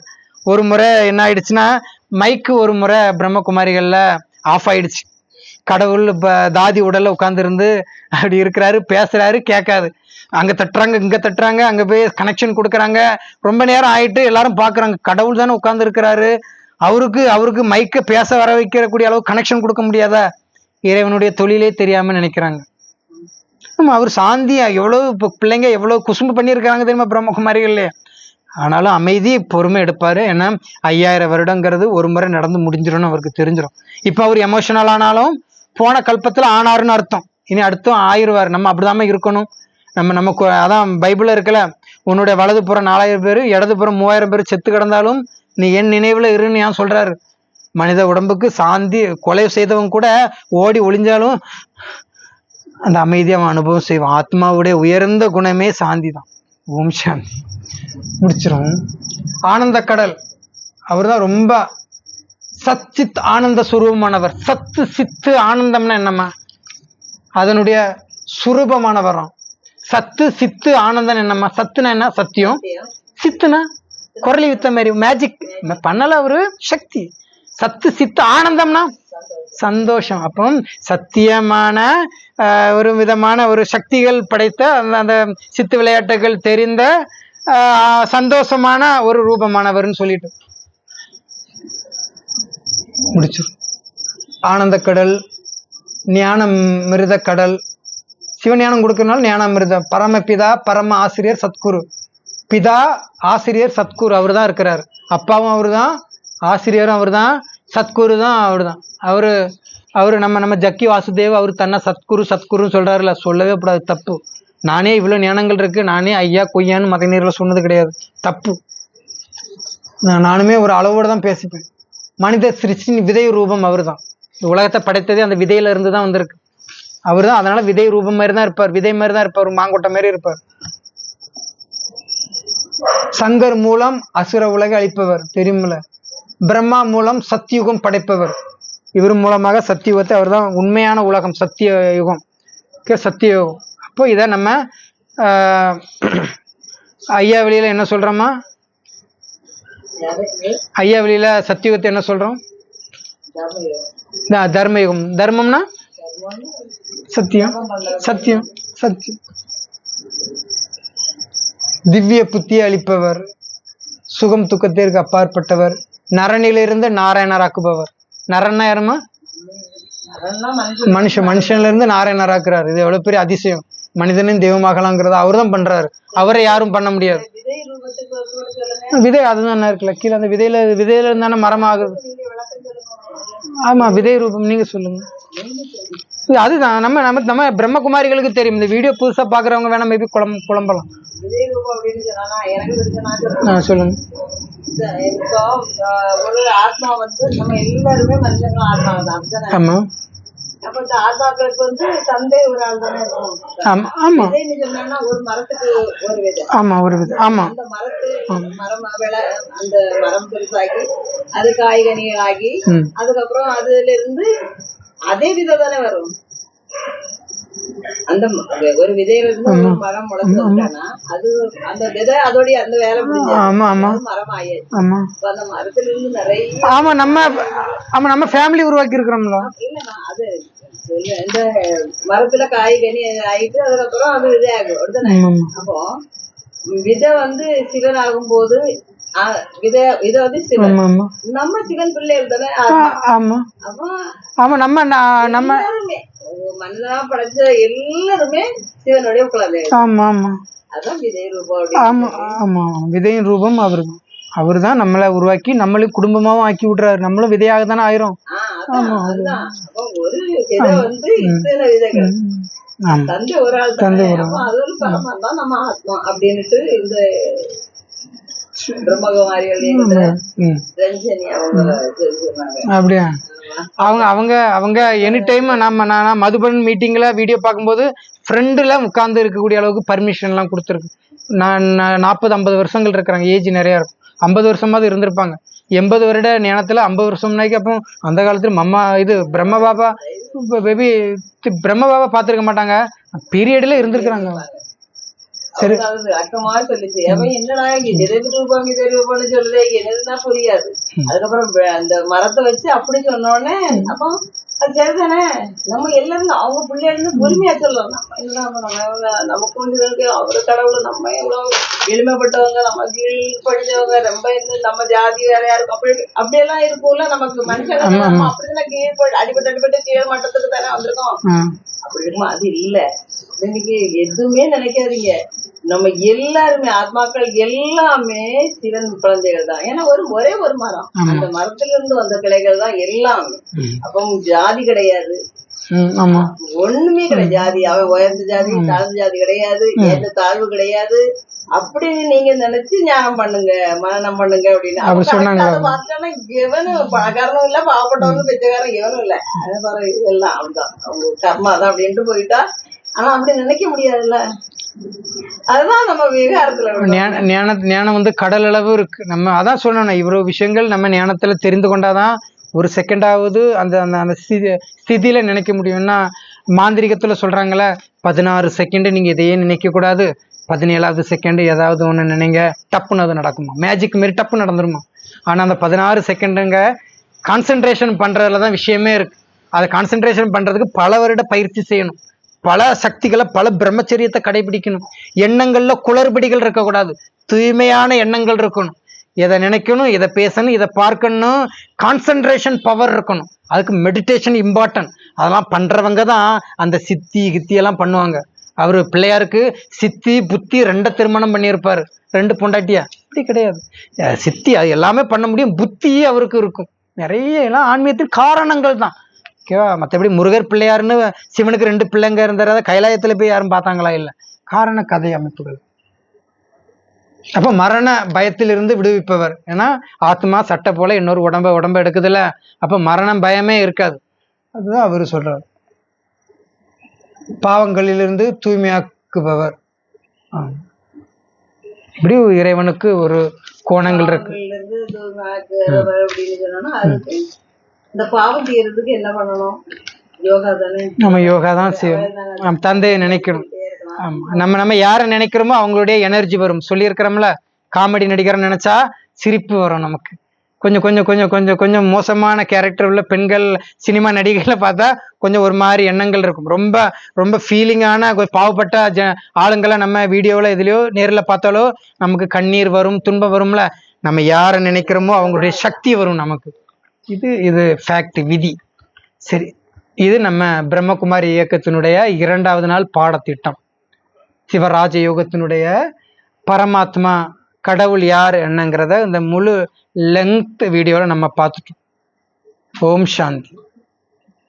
ஒரு முறை என்ன ஆயிடுச்சுன்னா, மைக்கு ஒரு முறை பிரம்மகுமாரிகள்ல ஆஃப் ஆயிடுச்சு. கடவுள் தாதி உடல்ல உட்கார்ந்து இருந்து அப்படி இருக்கிறாரு, பேசுறாரு, கேட்காது. அங்க தட்டுறாங்க, இங்க தட்டுறாங்க, அங்க போய் கனெக்ஷன் கொடுக்குறாங்க. ரொம்ப நேரம் ஆயிட்டு எல்லாரும் பாக்குறாங்க, கடவுள் தானே உட்கார்ந்து இருக்கிறாரு, அவருக்கு மைக்க பேச வர வைக்கக்கூடிய அளவு கனெக்ஷன் கொடுக்க முடியாதா? இறைவனுடைய தொழிலே தெரியாம நினைக்கிறாங்க. அவர் சாந்தியா எவ்வளவு பிள்ளைங்க எவ்வளவு குசும்பு பண்ணியிருக்காங்க தெரியுமா பிரம்மகுமாரிகள்ல. ஆனாலும் அமைதி, பொறுமை எடுப்பாரு. ஏன்னா 5000 வருடங்கிறது ஒரு முறை நடந்து முடிஞ்சிடும், அவருக்கு தெரிஞ்சிடும். இப்ப அவர் எமோஷனல் ஆனாலும் போன கல்பத்துல ஆனாருன்னு அர்த்தம். இனி அடுத்தும் ஆயிடுவார். நம்ம அப்படிதாம இருக்கணும். நமக்கு அதான் பைபிள்ல இருக்கல, உன்னுடைய வலது புறம் 4000 பேர், இடது புறம் 3000 பேர் செத்து கிடந்தாலும் நீ என் நினைவுல இருன்னு ஏன் சொல்றாரு. மனித உடம்புக்கு சாந்தி. கொலை செய்தவங்க கூட ஓடி ஒளிஞ்சாலும் அந்த அமைதியை அவன் அனுபவம் செய்வான். ஆத்மாவுடைய உயர்ந்த குணமே சாந்தி தான். ஓம் சாந்தி. முடிச்சிரும். ஆனந்த கடல், அவர் தான் ரொம்ப சச்சித் ஆனந்த சுரூபமானவர். சத்து சித்து ஆனந்தம்னா என்னம்மா? அதனுடைய சுரூபமான வரம். சத்து சித்து ஆனந்தம் என்னம்மா? சத்துனா என்ன? சத்தியம். சித்துனா குரலி வித்த மாதிரி மேஜிக் பண்ணல ஒரு சக்தி. சத்து சித்து ஆனந்தம்னா சந்தோஷம். அப்போ சத்தியமான ஒரு விதமான ஒரு சக்திகள் படைத்த அந்த சித்து விளையாட்டுகள் தெரிந்த சந்தோஷமான ஒரு ரூபமானவர்னு சொல்லிட்டு முடிச்சு. ஆனந்த கடல், ஞான மிருத கடல். சிவஞானம் கொடுக்கறதுனால ஞானாமிருத. பரமபிதா பரம ஆசிரியர் சத்குரு. பிதா ஆசிரியர் சத்குரு அவர் தான் இருக்கிறார். அப்பாவும் அவரு தான், ஆசிரியரும் அவர் தான், சத்குரு தான் அவர் தான். அவரு நம்ம ஜக்கி வாசுதேவ் அவர் தன்னை சத்குருன்னு சொல்றாருல, சொல்லவே கூடாது, தப்பு. நானே இவ்வளோ ஞானங்கள் இருக்கு, நானே ஐயா கொய்யான்னு மத நீரில் சொன்னது கிடையாது, தப்பு. நானுமே ஒரு அளவோடு தான் பேசிப்பேன். மனித சிருஷ்டின் விதை ரூபம் அவர் தான். இந்த உலகத்தை படைத்ததே அந்த விதையில இருந்து தான் வந்திருக்கு. அவர் தான். அதனால விதை ரூபம் மாதிரி தான் இருப்பார், விதை மாதிரி தான் இருப்பார், மாங்கொட்டை மாதிரி இருப்பார். சங்கர் மூலம் அசுர உலகை அழிப்பவர் தெரியுமில்ல. பிரம்மா மூலம் சத்தியுகம் படைப்பவர். இவர் மூலமாக சத்தியுகத்தை, அவர் தான் உண்மையான உலகம், சத்திய யுகம், சத்தியயுகம். அப்போ இதை நம்ம ஐயா வெளியில என்ன சொல்றோமா? ஐயா வெளியில சத்தியுகத்தை என்ன சொல்றோம்? தர்மயுகம். தர்மம்னா சத்தியம், சத்தியம், சத்தியம். திவ்ய புத்தியை அளிப்பவர், சுகம் துக்கத்திற்கு அப்பாற்பட்டவர், நரனிலிருந்து நாராயணராக்குபவர். நரன்னா யாருமா? மனுஷன்ல இருந்து நாராயணராக்குறாரு. இது எவ்வளவு பெரிய அதிசயம். மனிதனின் தெய்வமாகலாங்கிறத அவர் தான் பண்றாரு, அவரை யாரும் பண்ண முடியாது. விதை அதுதான் இருக்குல்ல கீழே, அந்த விதையில இருந்தானே மரம் ஆகுது. ஆமா, விதை ரூபம். நீங்க சொல்லுங்க. அதுதான் நம்ம பிரம்மகுமாரிகளுக்கு தெரியும். இந்த வீடியோ புதுசா பாக்குறவங்க வேணா மேபி குழம்பலாம். சொல்லுங்க. ஒரு ஆத்மா வந்து நம்ம எல்லாருமே மனுஷங்களும் ஆத்மா தான். ஆமா. அப்ப இந்த ஆத்மாக்களுக்கு வந்து தந்தை ஒரு ஆள் தானே இருக்கும். ஆமா. சொன்னா ஒரு மரத்துக்கு ஒரு விதை. ஆமா, ஒரு விதை. ஆமா. அந்த மரம் அந்த மரம் பெருசாகி அது காய்கனிகளாகி அதுக்கப்புறம் அதுல இருந்து அதே விதை தானே வரும். அந்த ஒரு விதையில இருந்து ஒரு மரம் முளைச்சுனா அது அந்த விதை அதோடைய அந்த வேலை முடிஞ்சு மரம் ஆயிடுச்சு. அந்த மரத்துல இருந்து நிறைய நம்ம ஃபேமிலி உருவாக்கி இருக்கிறோம்ல. இல்லண்ணா, அது இந்த மரத்துல காய்கனி ஆயிட்டு அதுக்கப்புறம் அது விதை ஆகும் அப்படிதானே. அப்போ விதை வந்து சிவன் ஆகும் போது விதை வந்து சிவன், நம்ம சிவன் பிள்ளைகள் தானே. அப்போ நம்ம மனிதனா படைச்ச எல்லாருமே சிவனுடைய குழந்தைகள். ஆமா ஆமா, அதான் விதை ரூபம். ஆமா ஆமா, விதையின் ரூபம் அவரு தான் நம்மளை உருவாக்கி நம்மளுக்கு குடும்பமாவும் ஆக்கி விடுறாரு. நம்மளும் விதையாக தானே ஆயிரும். ஒரு விதை வந்து இத்தனை விதைகள். தந்தை ஒரு ஆள் தானே. அது ஒரு பரமன் தான் நம்ம ஆத்மா அப்படின்னுட்டு இந்த பிரம்மகுமாரிகள் ரஞ்சனி அவங்க சொன்னாங்க. அப்படியா? அவங்க எனி டைம் நான் மதுபன் மீட்டிங்ல வீடியோ பார்க்கும்போது ஃப்ரெண்டுல உட்கார்ந்து இருக்கக்கூடிய அளவுக்கு பர்மிஷன் எல்லாம் கொடுத்துருக்கு. நான் 40-50 வருஷங்கள் இருக்கிறாங்க, ஏஜ் நிறைய இருக்கும். 50 வருஷமாவது இருந்திருப்பாங்க. 80 வருட ஞானத்துல 50 வருஷம்னாக்கி அப்போ அந்த காலத்துல பிரம்ம பாபா பேபி பிரம்ம பாபா பார்த்துருக்க மாட்டாங்க, பீரியட்ல இருந்திருக்கிறாங்க. சரி, அக்கமா சொல்லிச்சு என்னடா இதை ரூபம்னு சொல்லுது, என்னதுதான் புரியாது. அதுக்கப்புறம் அந்த மரத்தை வச்சு அப்படி சொன்னோடனே அப்போ அது சரிதானே. நம்ம எல்லாரும் அவங்க பிள்ளைங்க உரிமையா சொல்லலாம். நம்ம என்ன நமக்கு வந்து அவரு கடவுள், நம்ம எவ்வளவு எளிமைப்பட்டவங்க, நம்ம கீழ் படிச்சவங்க, ரொம்ப நம்ம ஜாதி வேறையா இருக்கும், அப்படியெல்லாம் இருக்கும்ல. நமக்கு மனுஷங்க நம்ம அப்படிதான் கீழ் அடிபட்டு கீழ் மட்டத்துக்கு தானே வந்திருக்கோம். அப்படி இருக்குமா? அது இல்ல. இன்னைக்கு எதுவுமே நினைக்காதீங்க, நம்ம எல்லாருமே ஆத்மாக்கள் எல்லாமே சிவன் குழந்தைகள் தான். ஏன்னா ஒரே ஒரு மரம், அந்த மரத்துல இருந்து வந்த கிளைகள் தான் எல்லாமே. அப்போ ஜாதி கிடையாது, ஒண்ணுமே கிடையாது. ஜாதி அவன் உயர்ந்த ஜாதி தாழ்ந்த ஜாதி கிடையாது, ஏற்ற தாழ்வு கிடையாது. அப்படின்னு நீங்க நினைச்சு ஞானம் பண்ணுங்க, மனநம் பண்ணுங்க அப்படின்னு பார்த்தோன்னா எவனும் பணக்காரனும் இல்ல, பாவப்பட்டவனும் பிச்சைக்காரன் எவனும் இல்ல. அது பாரு, எல்லாம் அப்படிதான் அவங்க கர்மா தான் அப்படின்ட்டு போயிட்டா. ஆனா அப்படி நினைக்க முடியாதுல்ல. அதுதான் நம்ம விவகாரத்துல ஞானம் வந்து கடல் அளவு இருக்கு. நம்ம அதான் சொல்லணும், இவ்வளவு விஷயங்கள் நம்ம ஞானத்துல தெரிந்து கொண்டாதான் ஒரு செகண்டாவது அந்த அந்த ஸ்திதியில நினைக்க முடியும்னா மாந்திரிகத்துல சொல்றாங்களே 16 செகண்ட் நீங்க இதையே நினைக்க கூடாது, 17வது செகண்ட் ஏதாவது ஒண்ணு நினைங்க, டப்புன்னு அது நடக்குமா, மேஜிக் மாரி டப்பு நடந்துருமா. ஆனா அந்த 16 செகண்டுங்க கான்சென்ட்ரேஷன் பண்றதுல தான் விஷயமே இருக்கு. அதை கான்சென்ட்ரேஷன் பண்றதுக்கு பல வருட பயிற்சி செய்யணும், பல சக்திகளை, பல பிரம்மச்சரியத்தை கடைபிடிக்கணும். எண்ணங்கள்ல குளறுபடிகள் இருக்கக்கூடாது, தூய்மையான எண்ணங்கள் இருக்கணும். இதை நினைக்கணும், இதை பேசணும், இதை பார்க்கணும், கான்சென்ட்ரேஷன் பவர் இருக்கணும். அதுக்கு மெடிடேஷன் இம்பார்ட்டன்ட். அதெல்லாம் பண்றவங்க தான் அந்த சித்தி கித்தி எல்லாம் பண்ணுவாங்க. அவரு பிள்ளையாருக்கு சித்தி புத்தி 2 திருமணம் பண்ணியிருப்பாரு, 2 பொண்டாட்டியா. அப்படி கிடையாது, சித்தி அது எல்லாமே பண்ண முடியும், புத்தி அவருக்கு இருக்கும். நிறைய எல்லாம் ஆன்மீகத்தின் காரணங்கள் தான், ஓகேவா. மற்றபடி முருகர் பிள்ளையாருன்னு சிவனுக்கு 2 பிள்ளைங்க இருந்தாரு, கைலாயத்துல போய் யாரும் பார்த்தாங்களா? இல்லை. காரண கதை அமைப்புகள். அப்ப மரண பயத்திலிருந்து விடுவிப்பவர். ஏன்னா ஆத்மா சட்டை போல இன்னொரு உடம்ப எடுக்குதுல்ல, அப்ப மரணம் பயமே இருக்காது. அதுதான் அவரு சொல்றாரு. பாவங்களிலிருந்து தூய்மையாக்குபவர். இப்படி இறைவனுக்கு ஒரு கோணங்கள் இருக்கு. இந்த பாவம் தீர்றதுக்கு என்ன பண்ணணும்? யோகா தானே. நம்ம யோகா தான் செய்யணும், நம்ம தந்தையை நினைக்கணும். நம்ம யாரை நினைக்கிறோமோ அவங்களுடைய எனர்ஜி வரும். சொல்லியிருக்கிறோம்ல, காமெடி நடிகரை நினைச்சா சிரிப்பு வரும் நமக்கு. கொஞ்சம் கொஞ்சம் கொஞ்சம் கொஞ்சம் கொஞ்சம் மோசமான கேரக்டர் உள்ள பெண்கள் சினிமா நடிகைகளை பார்த்தா கொஞ்சம் ஒரு மாதிரி எண்ணங்கள் இருக்கும். ரொம்ப ரொம்ப ஃபீலிங்கான பாவப்பட்ட ஆளுங்களை நம்ம வீடியோவில் இதுலையோ நேரில் பார்த்தாலோ நமக்கு கண்ணீர் வரும், துன்பம் வரும்ல. நம்ம யாரை நினைக்கிறோமோ அவங்களுடைய சக்தி வரும் நமக்கு. இது ஃபேக்ட், விதி. சரி, இது நம்ம பிரம்மகுமாரி இயக்கத்தினுடைய 2வது நாள் பாடத்திட்டம். சிவராஜ யோகத்தினுடைய பரமாத்மா கடவுள் யார் என்னங்கிறத இந்த முழு லெங்த் வீடியோவில் நம்ம பார்த்துட்டோம். ஓம் சாந்தி.